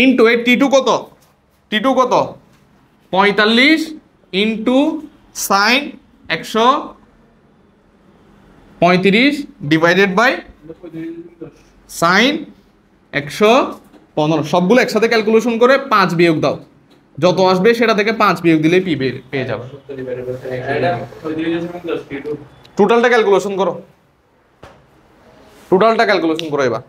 ইন্টু এই T2 কত? T2 কত 45 into sine 135 divided by sine 115। সবগুলো একসাথে ক্যালকুলেশন করে 5 বিয়োগ দাও, যত আসবে সেটা থেকে 5 বিয়োগ দিলে পি পেয়ে যাবে। টোটালটা ক্যালকুলেশন করো, টোটালটা ক্যালকুলেশন করো এবার।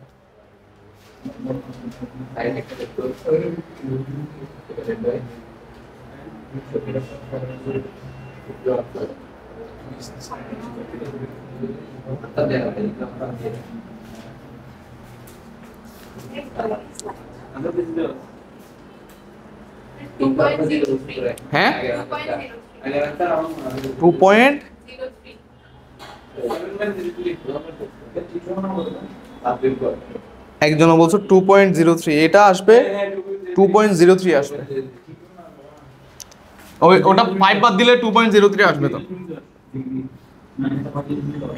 হ্যাঁ, 2.03 একজন বলছো 2.03, এটা আসবে 2.03 আসবে। ওটা 5 বাদ দিলে 2.03 আসবে। তো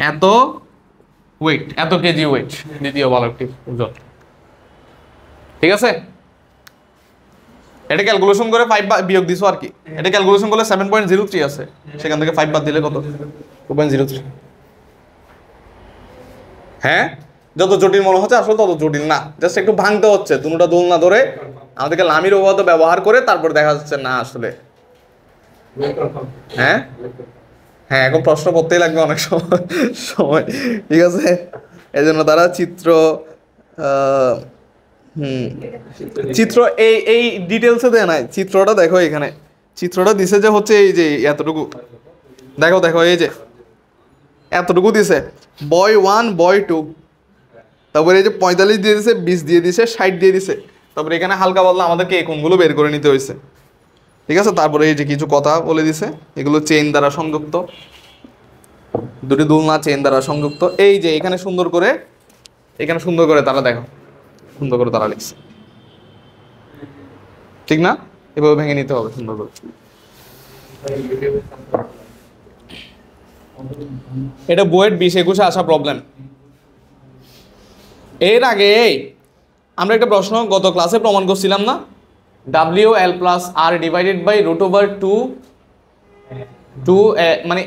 এত ওয়েট, এত কেজি ওয়েট দ্বিতীয় বালকটি ওজন। ঠিক আছে, এটা ক্যালকুলেশন করে 5 বিয়োগ দিছো আর কি। এটা ক্যালকুলেশন করলে 7.03 আছে, সেখান থেকে 5 বাদ দিলে কত 2.03। হ্যাঁ, যত জটিল মনে হচ্ছে আসলে তত জটিল না, জাস্ট একটু ভাঙতে হচ্ছে। দুটোটা দোলনা ধরে আমাদেরকে লামির উপপাদ্য ব্যবহার করে তারপর দেখা যাচ্ছে না আসলে। হ্যাঁ হ্যাঁ, এখন প্রশ্ন করতেই লাগবে অনেক সময়। ঠিক আছে, এই জন্য তারা চিত্র চিত্র এই ডিটেলসে দেয় নাই। চিত্রটা দেখো, এখানে চিত্রটা দিছে যে হচ্ছে এই যে এতটুকু, দেখো এই যে এতটুকু দিছে, বয় 1 বয় 2, তারপরে এই যে 45 দিয়ে দিছে, 20 দিয়ে দিছে, 60 দিয়ে দিছে, তারপরে এখানে হালকা বদলা আমাদেরকে এই কোণগুলো বের করে নিতে হয়েছে। ঠিক আছে, তারপরে এই যে কিছু কথা বলে দিছে, এগুলো চেইন দ্বারা সংযুক্ত, দুটি দোলনা চেইন দ্বারা সংযুক্ত। এই যে এখানে সুন্দর করে তারা দেখো, সুন্দর করে তারা লিখছে, ঠিক না? এভাবে ভেঙে নিতে হবে সুন্দর করে। এটা বুয়েট 20-21 আসা প্রবলেম। এর আগে আমরা একটা প্রশ্ন গত ক্লাসে প্রমাণ করছিলাম না, WL plus R divided by √2 মানে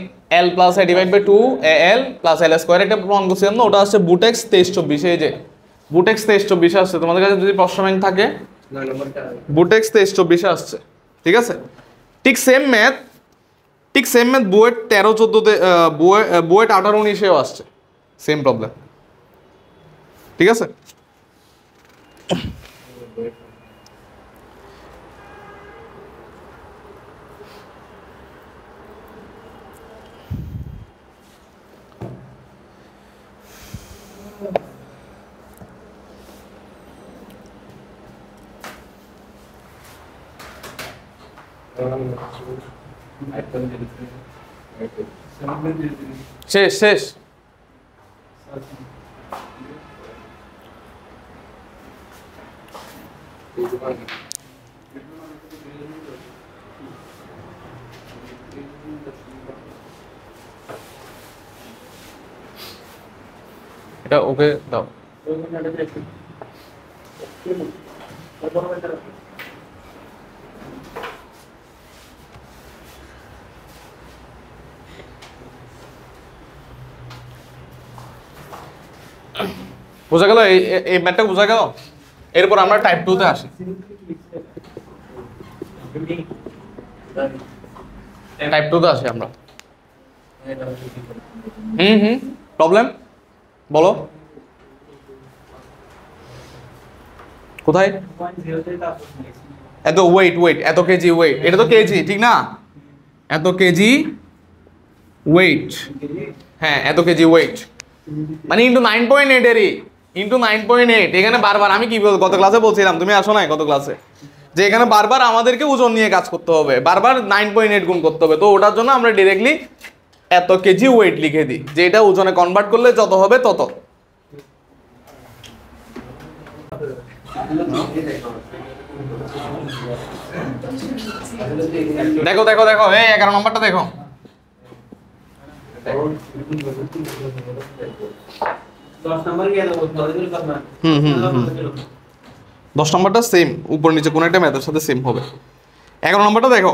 L plus A divide by 2 AL plus L square, এটা প্রমাণ করছিলাম না? ওটা হচ্ছে বুটেক্স 23-24। এই যে বুটেক্স 23-24 আসছে, তোমাদের কাছে যদি প্রশ্ন ব্যাংক থাকে বুটেক্স 23-24 আসছে, ঠিক আছে। ঠিক সেম ম্যাথ বুয়েট 13-14-তে, বুয়েট 18-19-এও আসছে, সেম প্রবলেম, ঠিক আছে। শেষ শেষ। এটা ওকে দাও। বোঝা গেল? এই ম্যাথটা বোঝা গেল? এরপর আমরা টাইপ 2 তে আসি। টাইপ 2 তে আসি আমরা। প্রবলেম বলো কোথায়? এত ওয়েট এত কেজি ওয়েট, এটা তো কেজি ঠিক না? এত কেজি ওয়েট, হ্যাঁ এত কেজি ওয়েট মানে ইন্টু 9.8 এরই, ইন্টু 9.8। এখানে বারবার আমি কি গত ক্লাসে বলছিলাম, তুমি আসো নাই গত ক্লাসে, যে এখানে বারবার আমাদেরকে ওজন নিয়ে কাজ করতে হবে, বারবার 9.8 গুণ করতে হবে। তো ওটার জন্য আমরা ডিরেক্টলি এত কেজি ওয়েট লিখে দিই, যে এটা ওজনে কনভার্ট করলে যত হবে তত। দেখো দেখো দেখো, এই 11 নম্বরটা দেখো। 10 নম্বরটা সেম, উপর নিচে কোন একটা ম্যাথের সাথে সেম হবে। 11 নম্বরটা দেখো।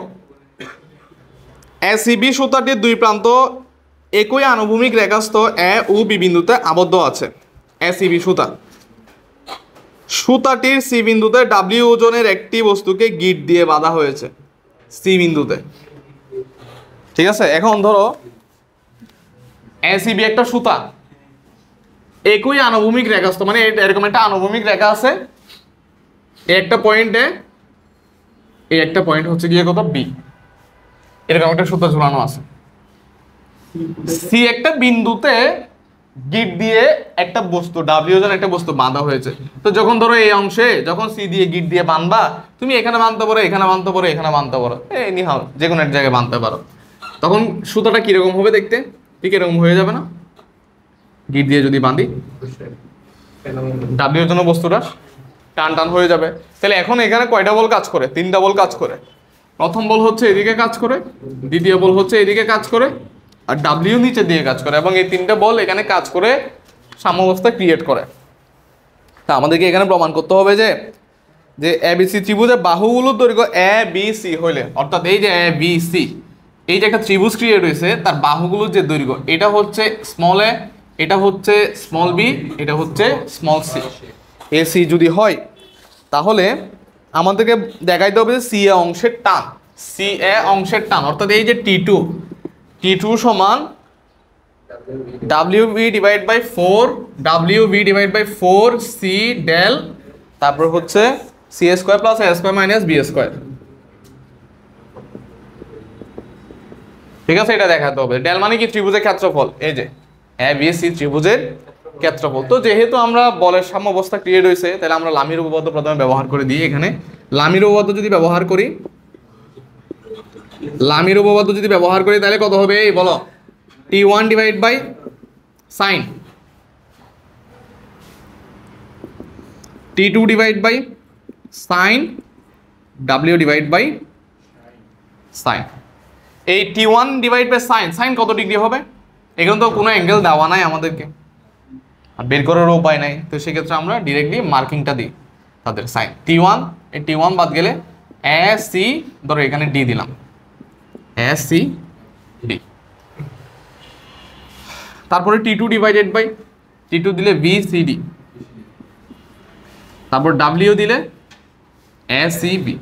এসিবি সুতাটির দুই প্রান্ত একই আনুভূমিক রেখাস্থ এ ও বি বিন্দুতে আবদ্ধ আছে। এসিবি সুতাটির সি বিন্দুতে ডাব্লিউ ওজনের একটি বস্তুকে গিট দিয়ে বাঁধা হয়েছে সি বিন্দুতে, ঠিক আছে। এখন ধরো এসিবি একটা সুতা, একই আনুভূমিক রেখাস্থ, মানে এরকম একটা আনুভূমিক রেখা আছে, এই একটা পয়েন্টে, এই একটা পয়েন্ট হচ্ছে গিয়ে কত বি, এরকম একটা সুতা ঝুলানো আছে। সি একটা বিন্দুতে গিট দিয়ে একটা বস্তু ডাব্লিউ ওজন একটা বস্তু বাঁধা হয়েছে। তো যখন ধরো এই অংশে যখন সি দিয়ে গিট দিয়ে বাঁধবা, তুমি এখানে বাঁধতে পারো, এখানে বাঁধতে পারো, এখানে বাঁধতে পারো, এনিহাউ যে কোনো এক জায়গায় বাঁধতে পারো। তখন সুতাটা কিরকম হবে দেখতে? ঠিক এরকম হয়ে যাবে না? গিট দিয়ে যদি বাঁধি ডাব্লিউ ওজনের বস্তুটা টান টান হয়ে যাবে। তাহলে এখন এখানে কয়টা বল কাজ করে? 3টা বল কাজ করে। প্রথম বল হচ্ছে এদিকে কাজ করে, দ্বিতীয় বল হচ্ছে এদিকে কাজ করে, আর ডাব্লিউ নিচে দিয়ে কাজ করে, এবং এই 3টা বল এখানে কাজ করে সাম্যাবস্থা ক্রিয়েট করে। তা আমাদেরকে এখানে প্রমাণ করতে হবে যে এবিসি ত্রিভুজের বাহুগুলোর দৈর্ঘ্য এ বি সি হইলে, অর্থাৎ এই যে এ বি সি, এই যে একটা ত্রিভুজ ক্রিয়েট হয়েছে, তার বাহুগুলোর যে দৈর্ঘ্য, এটা হচ্ছে স্মল এ, এটা হচ্ছে স্মল বি, এটা হচ্ছে স্মল সি, এসি যদি হয়, তাহলে আমাদেরকে দেখাইতে হবে যে সি এ অংশের টান, সি এ অংশের টান, অর্থাৎ এই যে টি টু সমান W B divide by 4 C del, তারপর হচ্ছে C square plus A square minus B square, ঠিক আছে। এটা দেখাতে হবে। ডেল মানে কি? ত্রিভুজের ক্ষেত্রফল, এই যে এ বি সি ত্রিভুজের ক্ষেত্রফল। তো যেহেতু আমরা বলের সাম্যাবস্থা ক্রিয়েট হয়েছে, তাহলে আমরা লামির উপপাদ্য প্রথমে ব্যবহার করে দিই। এখানে লামির উপপাদ্য যদি ব্যবহার করি, তাহলে কত হবে এই বলো? T1 divide by sine, T2 divide by sine, W divide by sine. এই T1 ডিভাইড বাই সাইন কত ডিগ্রি হবে? এখানে তো কোনো অ্যাঙ্গেল দেওয়া নাই আমাদেরকে, আর বের করার উপায় নাই, তো সেক্ষেত্রে আমরা ডিরেক্টলি মার্কিংটা দিই তাদের সাইন। এই T1 বাদ গেলে এ সি, ধরো এখানে ডি দিলাম, এ সি ডি। তারপরে T2 ডিভাইডেড বাই T2 দিলে বি সি ডি, তারপর ডাব্লিউ দিলে এসিবি।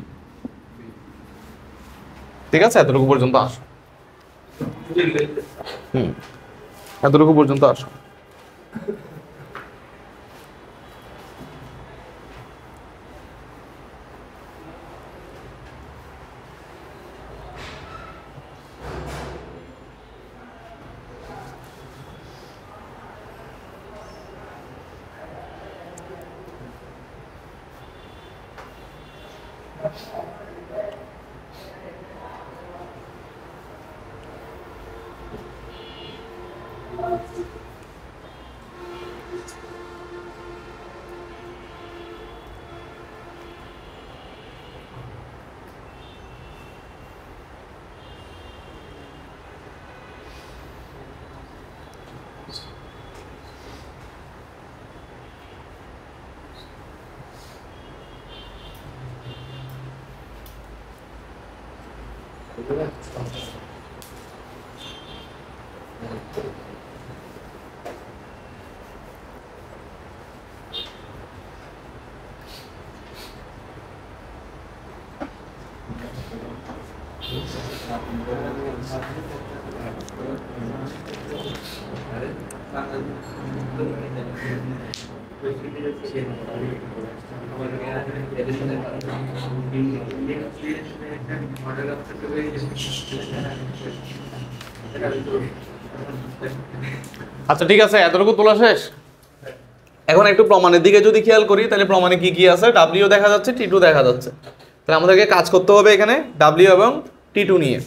ঠিক আছে, এতটুকু পর্যন্ত আসো। এতটুকু পর্যন্ত আসো। আচ্ছা ঠিক আছে, এতটুকু তোলা শেষ। এখন একটু প্রমাণের দিকে যদি খেয়াল করি তাহলে প্রমাণে কি কি আছে, ডাব্লিউ দেখা যাচ্ছে, টি টু দেখা যাচ্ছে। তাহলে আমাদেরকে কাজ করতে হবে এখানে ডাব্লিউ এবং টি টু নিয়ে।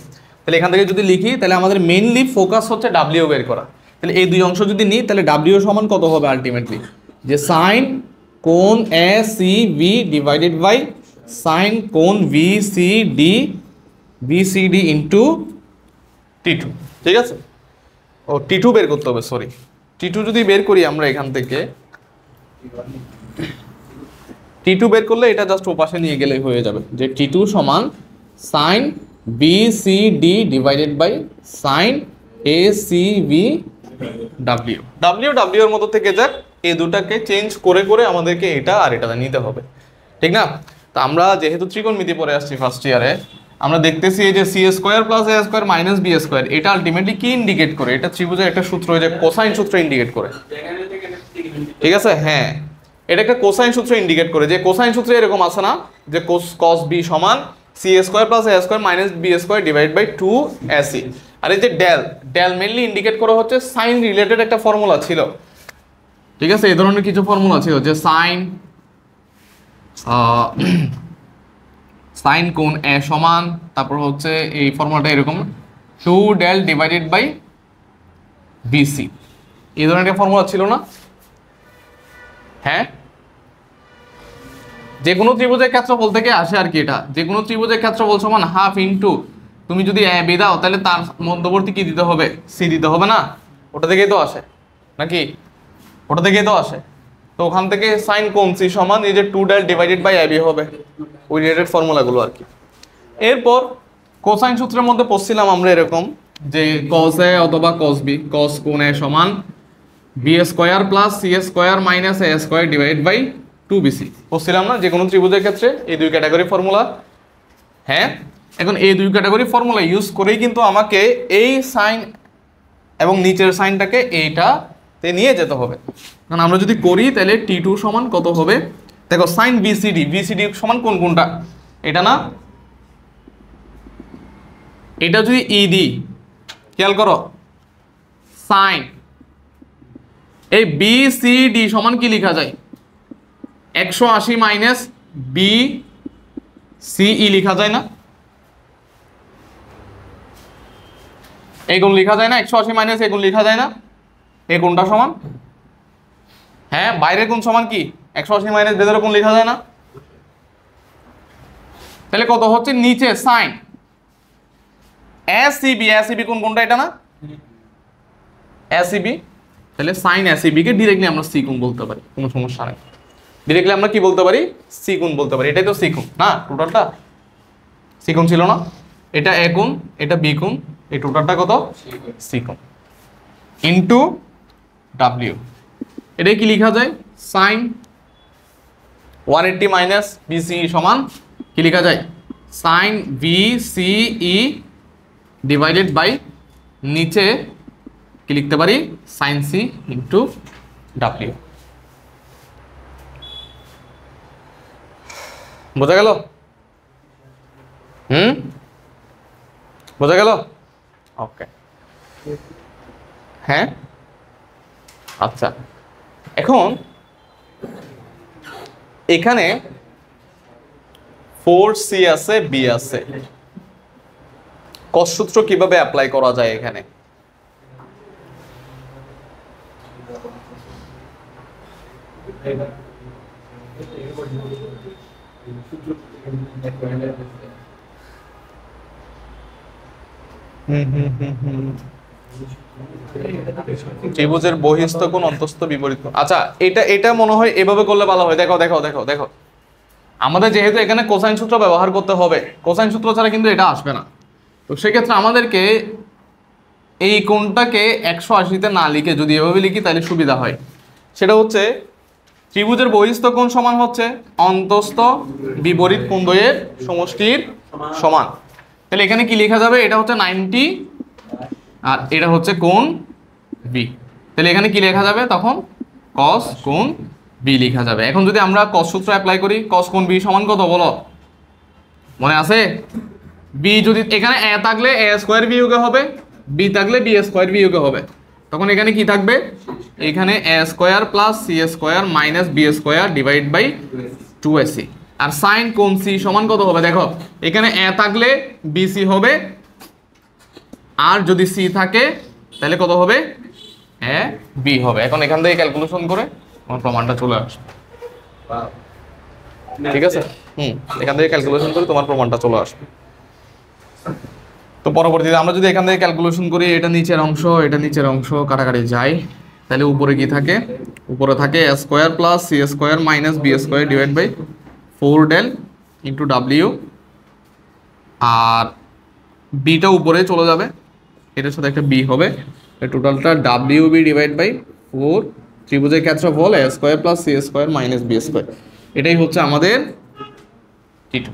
তাহলে এখান থেকে যদি লিখি তাহলে আমাদের মেইনলি ফোকাস হচ্ছে ডাব্লিউ বের করা। তাহলে এই দুই অংশ যদি নিই তাহলে ডাব্লিউ সমান কত হবে আলটিমেটলি, যে সাইন কোণ A C B divided by sine কোণ V C D into T two. ঠিক আছে, ও টি টু বের করতে হবে, সরি টি টু যদি বের করি আমরা এখান থেকে, টি টু বের করলে এটা জাস্ট ওপাশে নিয়ে গেলে হয়ে যাবে, যে টি টু সমান sine B C D divided by sine A C B W. W এর মতো থেকে যাক, এই দুটাকে চেঞ্জ করে করে আমাদেরকে এটা আর এটা নিতে হবে, ঠিক না? তো আমরা যেহেতু ত্রিকোণমিতি পড়ে আসছি ফার্স্ট ইয়ারে, আমরা দেখতেছি এই যে C square plus A square minus B square, এটা আলটিমেটলি কি ইন্ডিকেট করে? এটা ত্রিভুজের একটা সূত্র, যে কোসাইন সূত্র ইন্ডিকেট করে। ঠিক আছে, হ্যাঁ এটা একটা কোসাইন সূত্র ইন্ডিকেট করে, যে কোসাইন সূত্রে এরকম আছে না, যে cos বি সমান C square plus A square minus B square divide by 2ac। আর এই যে ডেল মেইনলি ইন্ডিকেট করা হচ্ছে সাইন রিলেটেড একটা ফর্মুলা ছিল। ঠিক আছে, এই ধরনের কিছু ফর্মুলা ছিল, যে সাইন কোণ এ সমান, তারপর হচ্ছে এই ফর্মুলাটা এরকম 2del ডিভাইডেড বাই বিসি, এই ধরনের একটা ফর্মুলা ছিল না? হ্যাঁ, যে কোনো ত্রিভুজের ক্ষেত্রফল থেকে আসে আর কি। এটা যে কোনো ত্রিভুজের ক্ষেত্রফল সমান হাফ ইন্টু, তুমি যদি এ বি দাও তাহলে তার মধ্যবর্তী কি দিতে হবে, সি দিতে হবে না? ওটা থেকেই তো আসে নাকি? ওটা থেকেই তো আসে। তো ওখান থেকে সাইন কোণ সি সমান এই যে 2del ডিভাইডেড বাই এবি হবে, ওই রিলেটেড ফর্মুলাগুলো আর কি। এরপর কোসাইন সূত্রের মধ্যে পড়ছিলাম আমরা এরকম, যে cos এ অথবা cos বি, cos কোণ এ সমান B square plus C square minus A square divide by 2bc পড়ছিলাম না? যে কোনো ত্রিভুজের ক্ষেত্রে এই দুই ক্যাটাগরি ফর্মুলা। হ্যাঁ, এখন এই দুই ক্যাটাগরি ফর্মুলা ইউজ করেই কিন্তু আমাকে এই সাইন এবং নিচের সাইনটাকে এইটাতে নিয়ে যেতে হবে। কারণ আমরা যদি করি তাহলে টি টু সমান কত হবে, দেখো সাইন বিসিডি সমান কোনটা, এটা না? এটা যদি ই দিই, খেয়াল করো, সাইন এই বি সি ডি সমান কি লেখা যায়, 180 মাইনাস বি সিই লেখা যায় না? এই কোণ লেখা যায় না? 180 মাইনাস এই কোণ লেখা যায় না? এই কোণটা সমান, হ্যাঁ বাইরের কোণ সমান কি 180 মাইনাস ভেতরের কোণ লেখা যায় না? তাহলে কত হচ্ছে নিচে সাইন এসিবি কোনটা, এটা না এসিবি? তাহলে সাইন এসিবি কে ডিরেক্টলি আমরা সি কোণ বলতে পারি, কোনো সমস্যা নেই। ডিরেক্টলি আমরা কি বলতে পারি, সি কোণ বলতে পারি। এটাই তো সি কোণ না, টোটালটা সি কোণ ছিল না? এটা এ কোণ, এটা বি কোণ, এই টোটালটা কত, সি কোণ ইনটু ডাব্লিউ। এটাই কি লেখা যায়, সাইন 180 মাইনাস বিসিই সমান কি লেখা যায়, সাইন বিসিই ডিভাইডেড বাই নিচে কি লিখতে পারি, সাইন সি ইন্টু ডাব্লিউ। বোঝা গেল? বোঝা গেল? ওকে, হ্যাঁ আচ্ছা। এখন এখানে 4c আছে, b আছে, কস সূত্র কিভাবে অ্যাপ্লাই করা যায় এখানে? ত্রিভুজের বহিস্থ কোণ অন্তস্থ বিপরীত কোণ। আচ্ছা, এটা মনে হয় এভাবে করলে ভালো হয়। দেখো দেখো দেখো দেখো, আমাদের যেহেতু এখানে কোসাইন সূত্র ব্যবহার করতে হবে, কোসাইন সূত্র ছাড়া কিন্তু এটা আসবে না। তো সেক্ষেত্রে আমাদেরকে এই কোণটাকে 180তে না লিখে যদি এভাবে লিখি তাহলে সুবিধা হয়। সেটা হচ্ছে ত্রিভুজের বহিস্থ কোণ সমান হচ্ছে অন্তস্থ বিপরীত কোণ দ্বয়ের সমষ্টির সমান। তাহলে এখানে কি লেখা যাবে, এটা হচ্ছে 90 আর এটা হচ্ছে কোণ বি। তাহলে এখানে কি লেখা যাবে তখন, কস কোণ বি লেখা যাবে। এখন যদি আমরা কস সূত্র অ্যাপ্লাই করি, কস কোণ বি সমান কত বলো, মনে আছে? বি যদি এখানে এ থাকলে এ স্কোয়ার বিয়োগে হবে, বি থাকলে বি স্কোয়ার বিয়োগে হবে। তখন এখানে কি থাকবে, এখানে A square plus C square minus B square divide by 2ac। আর সাইন কোণ সি সমান কত হবে, দেখো এখানে এ থাকলে বিসি হবে, আর যদি সি থাকে তাহলে কত হবে, এ বি হবে। এখন এখান থেকে ক্যালকুলেশন করে আমার প্রমাণটা চলে আসবে। ঠিক আছে, এখান থেকে ক্যালকুলেশন করে তোমার প্রমাণটা চলে আসবে। তো পরবর্তীতে আমরা যদি এখান থেকে ক্যালকুলেশন করি, এটা নিচের অংশ এটা নিচের অংশ কাটাকাটি যায়, তাহলে উপরে কি থাকে, উপরে থাকে A square plus C square minus B square divide by 4 del into W. আর বিটা উপরে চলে যাবে, এটার সাথে একটা বি হবে, টোটালটা ডাব্লিউ বি ডিভাইড বাই 4। ত্রিভুজের ক্ষেত্রফল A square plus C square minus B square, এটাই হচ্ছে আমাদের টি2।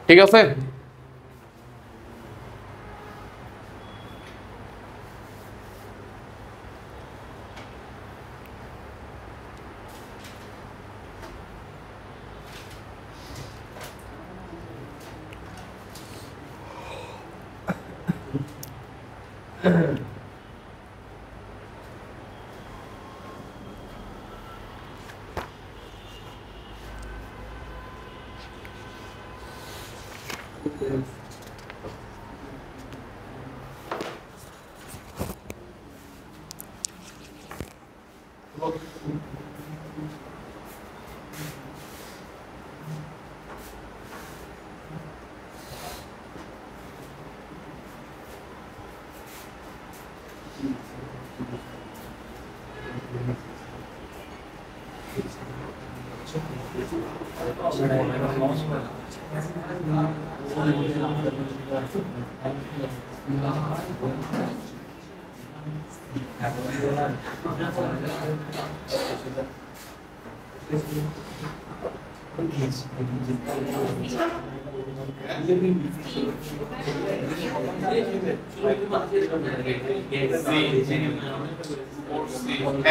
ঠিক আছে,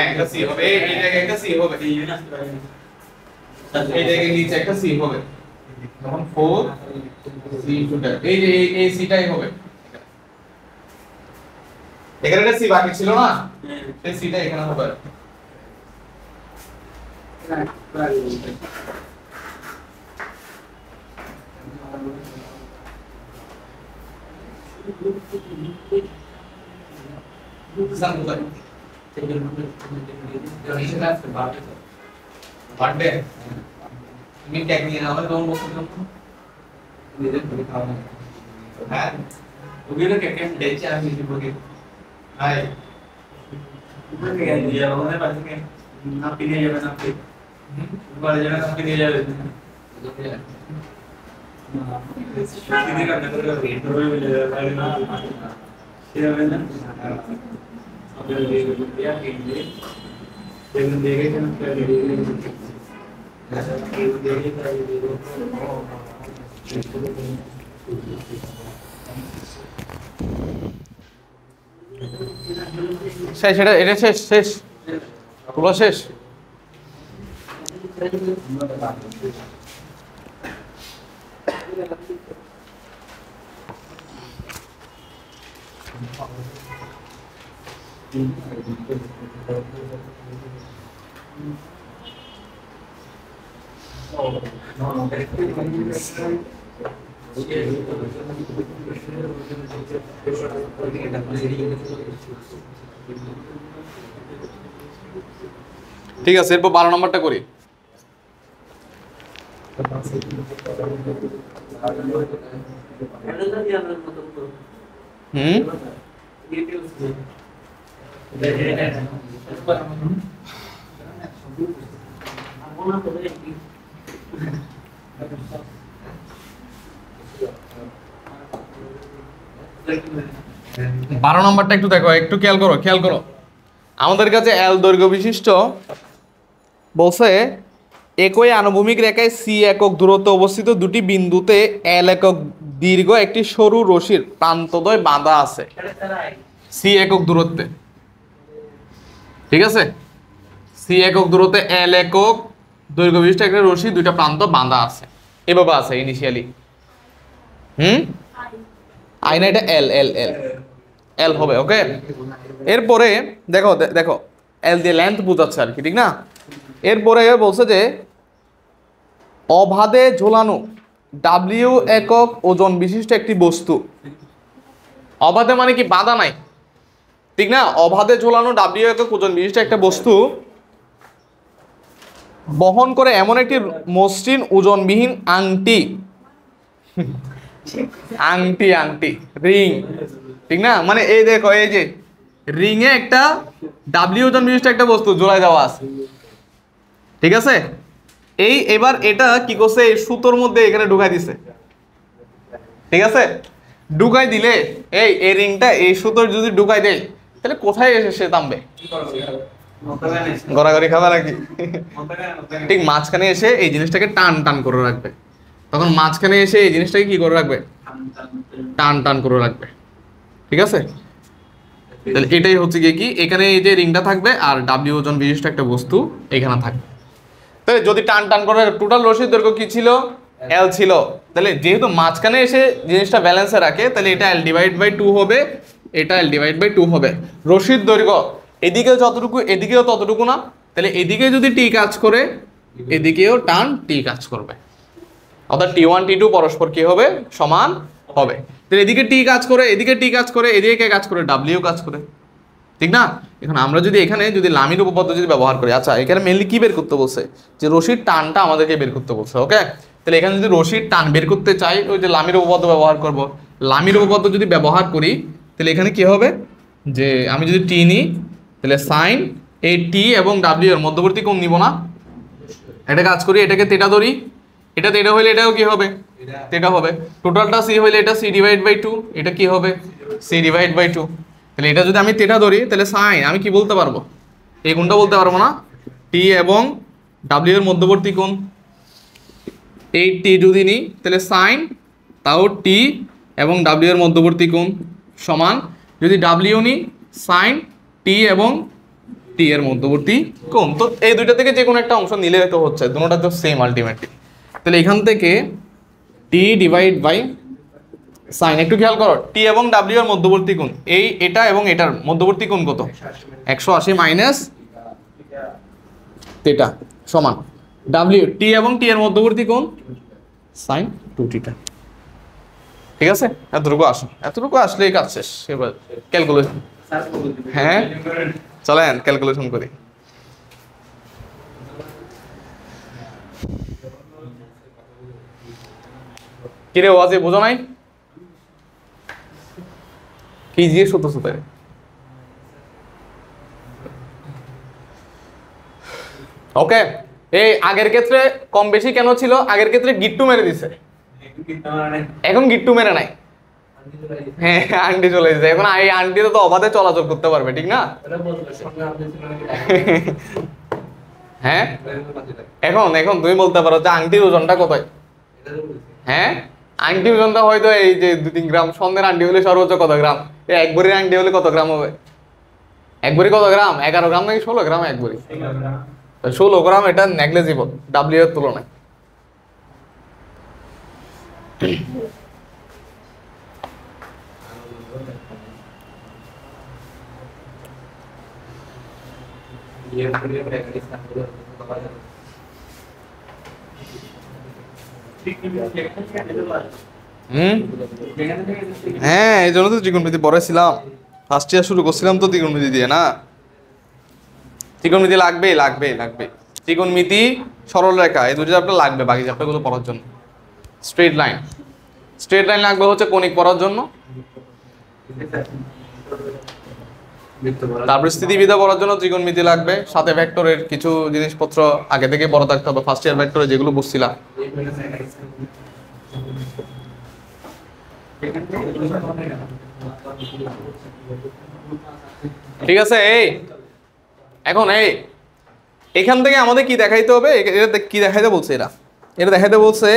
একটা সি হবে, এই জায়গায় একটা সি হবে, এই জায়গায় নিচে একটা সি হবে, তখন 4 সি টু ডেল, এই যে এই সিটাই হবে। এখানে একটা সি বাকি ছিল না, এই সিটা এখানে হবে। বার্থডে তুমি কেক নিয়ে নাও, তখন বসে নিজের করে খাওয়া। হ্যাঁ ওগুলো কেক দিয়েছি আমি দিব কে হাই উপরে কে দিয়ে ওখানে পাশে কে না পিনে যাবে না আপনি উপরে যাবে না পিনে যাবে সিধে কাটতে করে ধরে মিলে যাবে না সে হবে না আপনাদের দিয়ে কে দিয়ে শেষ, এটা শেষ, শেষ পুরো শেষ। ঠিক আছে, এরপর 12 নম্বরটা করি। হুম, বারো নম্বরটা একটু দেখো, একটু খেয়াল করো, খেয়াল করো। আমাদের কাছে এল দৈর্ঘ্য বিশিষ্ট বলছে একই আনুভূমিক রেখায় সি একক দূরত্বে অবস্থিত দুটি বিন্দুতে এল একক দীর্ঘ একটি সরু রশির প্রান্তদ্বয় বাঁধা আছে সি একক দূরত্বে। ঠিক আছে, সি একক দূরত্বে এল একক দৈর্ঘ্য বিশিষ্ট একটা রশি দুইটা প্রান্ত বাঁধা আছে, এভাবে আছে ইনিশিয়ালি। আইনা এটা এল এল এল এল হবে। ওকে, এরপরে দেখো দেখো এল দিয়ে লেন্থ বোঝাচ্ছে আর কি, ঠিক না? এরপরে বলছে যে অবাধে ঝোলানো ডাব্লিউ একক ওজন বিশিষ্ট একটি বস্তু। অবাধে মানে কি বাধা নাই, ঠিক না? অবাধে ঝোলানো ডাব্লিউ একক ওজন বিশিষ্ট একটা বস্তু বহন করে এমন একটি মসৃণ ওজনবিহীন আংটি, আংটি আংটি রিং, ঠিক না? মানে এই দেখো, এই যে রিং এ একটা ডাব্লিউ ওজন বিশিষ্ট একটা বস্তু ঝোলাই দেওয়া আছে, ঠিক আছে? এই এবার এটা কি করছে, এই সুতোর মধ্যে এখানে ঢুকাই দিছে, ঠিক আছে? ঢুকাই দিলে এই রিংটা এই সুতোর যদি ঢুকাই দেয় তাহলে কোথায় এসে সে থামবে? গড়াগড়ি খাবে নাকি? ঠিক মাঝখানে এসে এই জিনিসটাকে টান টান করে রাখবে, তখন মাঝখানে এসে এই জিনিসটাকে কি করে রাখবে? টান টান করে রাখবে, ঠিক আছে? তাহলে এটাই হচ্ছে কি, এখানে এই যে রিংটা থাকবে আর ডাব্লিউ ওজন বিশিষ্ট একটা বস্তু এখানে থাকবে। তাহলে যদি টান টান করে, টোটাল রশির দৈর্ঘ্য কি ছিল? এল ছিল। তাহলে যেহেতু মাঝখানে এসে জিনিসটা ব্যালেন্সে রাখে, তাহলে এটা এল ডিভাইড বাই 2 হবে, এটা এল ডিভাইড বাই 2 হবে। রশির দৈর্ঘ্য এদিকেও যতটুকু এদিকেও ততটুকু না, তাহলে এদিকে যদি টি কাজ করে এদিকেও টান টি কাজ করবে, অর্থাৎ T1 T2 পরস্পর কি হবে? সমান হবে। তাহলে এদিকে টি কাজ করে এদিকে টি কাজ করে এদিকে কে কাজ করে? ডাব্লিউ কাজ করে, ঠিক না? এখন আমরা যদি এখানে যদি লামির উপপাদ্য যদি ব্যবহার করি, আচ্ছা এখানে মেনলি কি বের করতে বলছে? যে রশির টানটা আমাদেরকে বের করতে বলছে। ওকে, তাহলে এখানে যদি রশির টান বের করতে চাই, ওই যে লামির উপপাদ্য ব্যবহার করব। লামির উপপাদ্য যদি ব্যবহার করি তাহলে এখানে কি হবে, যে আমি যদি টি নিই তাহলে সাইন এই টি এবং ডাব্লিউ এর মধ্যবর্তী কোণ নিব না? এটা কাজ করি, এটাকে তেটা ধরি, এটা তেটা হইলে এটাও কি হবে? তেটা হবে। টোটালটা সি হইলে এটা সি ডিভাইড বাই 2, এটা কি হবে? C divide by 2। তাহলে এটা যদি আমি তেটা ধরি তাহলে সাইন আমি কি বলতে পারবো? এই কোণটা বলতে পারবো না? টি এবং ডাব্লিউ এর মধ্যবর্তী কোণ, এই টি যদি নিই তাহলে সাইন তাও টি এবং ডাব্লিউ এর মধ্যবর্তী কোণ সমান, যদি ডাব্লিউ নিই সাইন টি এবং টি এর মধ্যবর্তী কোণ। তো এই দুইটা থেকে যে কোনো একটা অংশ নিলে তো হচ্ছে, দুটোটা তো সেম আলটিমেটলি। তাহলে এখান থেকে টি ডিভাইড বাই সাইন, একটু খেয়াল করো, টি এবং ডাব্লিউ এর মধ্যবর্তী কোণ এটা এবং এটার মধ্যবর্তী কোণ কত? 180 মাইনাস থিটা সমান ডাব্লিউ টি এবং টি এর মধ্যবর্তী কোণ সাইন 2 থিটা। ঠিক আছে, এতটুকু আসলেই কাজ শেষ। এবার ক্যালকুলেশন, হ্যাঁ চলেন ক্যালকুলেশন করি। কিরে ওয়াজে বোঝো নাই? কি জিজ্ঞেস করতেছো তাই? ওকে, এই আগের ক্ষেত্রে কম বেশি কেন ছিল? আগের ক্ষেত্রে গিট্টু মেরে দিছে, এখন গিট্টু মেরে নাই। হ্যাঁ আন্টি চলে এসেছে, এখন এই আন্টি তো অবাধে চলাচল করতে পারবে, ঠিক না? হ্যাঁ এখন এখন তুমি বলতে পারো যে আংটির ওজনটা কত? হ্যাঁ আংটির ওজনটা হয়তো এই যে 2-3 গ্রাম, স্বর্ণের আংটি হলে সর্বোচ্চ কত গ্রাম? এই 1 ভরির আংটি হলে কত গ্রাম হবে? 1 ভরি কত গ্রাম? 11 গ্রাম নাকি 16 গ্রাম 1 ভরি? 16 গ্রাম। এটা নেগলিজিবল ডাব্লিউ এর তুলনায়। হ্যাঁ এই জন্য তো ত্রিকোণমিতি পড়াইছিলাম, ফার্স্ট ইয়ার শুরু করছিলাম তো ত্রিকোণমিতি দিয়ে না। ত্রিকোণমিতি লাগবে লাগবে লাগবে, ত্রিকোণমিতি, সরল রেখা, এই দুটো চ্যাপ্টার লাগবে বাকি চ্যাপ্টারগুলো পড়ার জন্য। স্ট্রেট লাইন, স্ট্রেট লাইন লাগবে হচ্ছে কনিক পড়ার জন্য। তারপরে স্থিতিবিদ্যা পড়ার জন্য ত্রিকোণমিতি লাগবে, সাথে ভেক্টরের কিছু জিনিসপত্র আগে থেকে পড়া থাকতে হবে, ফার্স্ট ইয়ার ভেক্টরে যেগুলো বুঝছিলাম। ঠিক আছে। এই এখন এখান থেকে আমাদের কি দেখাইতে হবে? এটা কি দেখাইতে বলছে? এটা দেখাইতে বলছে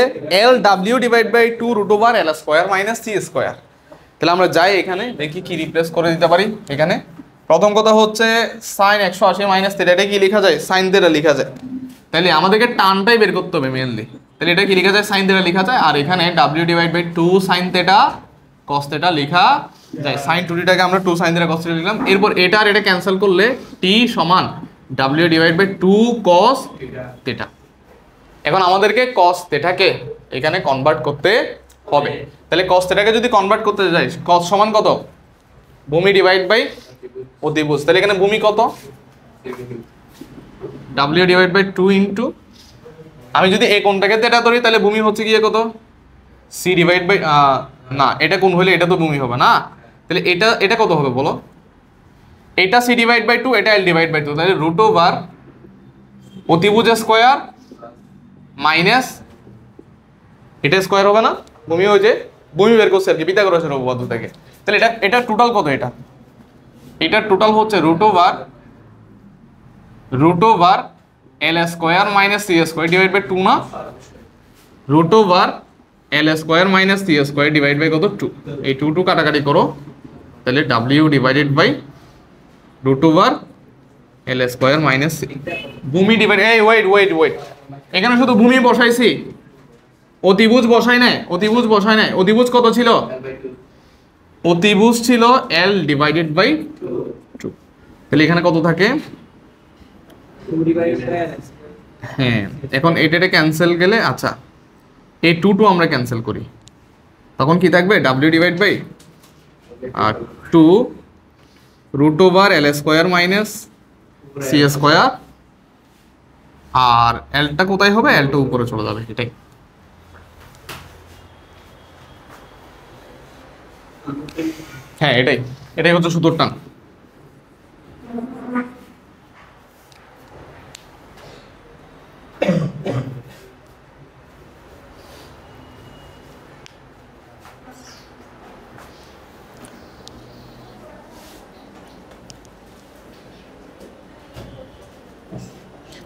LW divide by 2 root over L square minus C square. তাহলে আমরা যাই এখানে দেখি কি রিপ্লেস করে দিতে পারি। এখানে প্রথম কথা হচ্ছে সাইন 180 মাইনাস থিটা, এটা কি লেখা যায়? সাইন থিটা লেখা যায়। তাহলে আমাদেরকে টানটাই বের করতে হবে মেইনলি। তাহলে এটা কি লেখা যায়? সাইন থিটা লেখা যায়। আর এখানে W divide by 2 sine theta cos theta লেখা যায়। সাইন 2tটাকে আমরা 2 সাইন থিটা cos থিটা লিখলাম। এরপর এটা আর এটা ক্যান্সেল করলে t সমান W divide by 2 cos theta. এখন আমাদেরকে cos থিটাকে এখানে কনভার্ট করতে হবে। তাহলে cos থিটাকে যদি কনভার্ট করতে যাই, cos সমান কত? ভূমি ডিভাইড বাই অতিভুজ। তাহলে এখানে ভূমি কত? W ডিভাইড বাই 2 ইনটু, আমি যদি এই কোণটাকে থিটা ধরি তাহলে ভূমি হচ্ছে গিয়ে কত? C ডিভাইড বাই, না এটা কোণ হলে এটা তো ভূমি হবে না। তাহলে এটা কত হবে বলো? এটা C ডিভাইড বাই 2, এটা L ডিভাইড বাই 2। তাহলে রুট ওভার অতিভুজ স্কয়ার মাইনাস এটা স্কয়ার হবে না? ভূমি হয়েছে, ভূমি বের করছে আর কি পিথাগোরাসের উপপাদ্য থেকে। তাহলে এটা টোটাল কত? এটা টোটাল হচ্ছে root over L square minus C square divide by 2 না? Root over L square minus C square divide by কত? 2। এই 2 কাটাকাটি করো, তাহলে W divided by root over L square minus C। ভূমি ডিভাইড, এই ওয়েট, এখানে শুধু ভূমি বসাইছি, অতিভুজ বসাই নাই। অতিভুজ কত ছিল? অতিভুজ ছিল L ডিভাইডেড বাই 2। তাহলে এখানে কত থাকে? হ্যাঁ এখন এটা ক্যান্সেল গেলে, আচ্ছা এই 2 আমরা ক্যান্সেল করি, তখন কি থাকবে? W divide by 2 root over L square minus C square, আর Lটা কোথায় হবে? Lটা উপরে চলে যাবে। হ্যাঁ এটাই হচ্ছে সূত্রটা।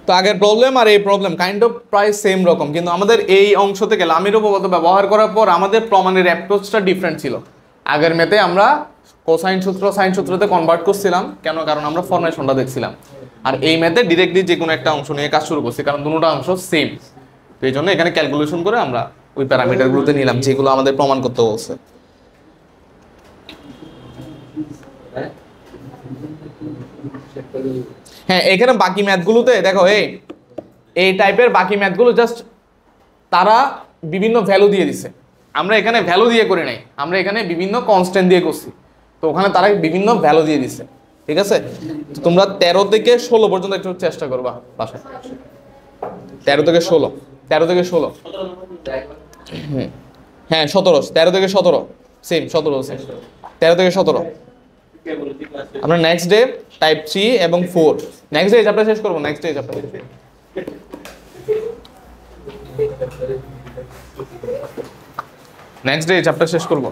তো আগের প্রবলেম আর এই প্রবলেম কাইন্ড অফ প্রায় সেম রকম, কিন্তু আমাদের এই অংশ থেকে লামির উপপাদ্য ব্যবহার করার পর আমাদের প্রমাণের অ্যাপ্রোচটা ডিফারেন্ট ছিল। আগের মেতে আমরা কোসাইন সূত্র সাইন সূত্রতে কনভার্ট করছিলাম, কেন? কারণ আমরা ফর্মেশনটা দেখছিলাম। আর এই মেতে ডিরেক্টলি যে কোনো একটা অংশ নিয়ে কাজ শুরু করছি, কারণ দুটোটা অংশ সেম। তো এই জন্য এখানে ক্যালকুলেশন করে আমরা ওই প্যারামিটারগুলোতে নিলাম যেগুলো আমাদের প্রমাণ করতে বলছে। হ্যাঁ এখানে বাকি ম্যাথগুলোতে দেখো এই টাইপের বাকি ম্যাথগুলো জাস্ট তারা বিভিন্ন ভ্যালু দিয়ে দিছে, আমরা এখানে ভ্যালু দিয়ে করি নাই, আমরা এখানে বিভিন্ন কনস্ট্যান্ট দিয়ে করছি। তো ওখানে তারা বিভিন্ন ভ্যালু দিয়ে দিছে। ঠিক আছে, তোমরা 13 থেকে 16 পর্যন্ত একটু চেষ্টা করবা বাসায়। 13 থেকে 16 হ্যাঁ 17, 13 থেকে 17 সেম, 17 সেম, 13 থেকে 17। আমরা নেক্সট ডে টাইপ 3 এবং 4 নেক্সট ডে চ্যাপ্টার শেষ করব। নেক্সট ডে চ্যাপ্টার শেষ করব।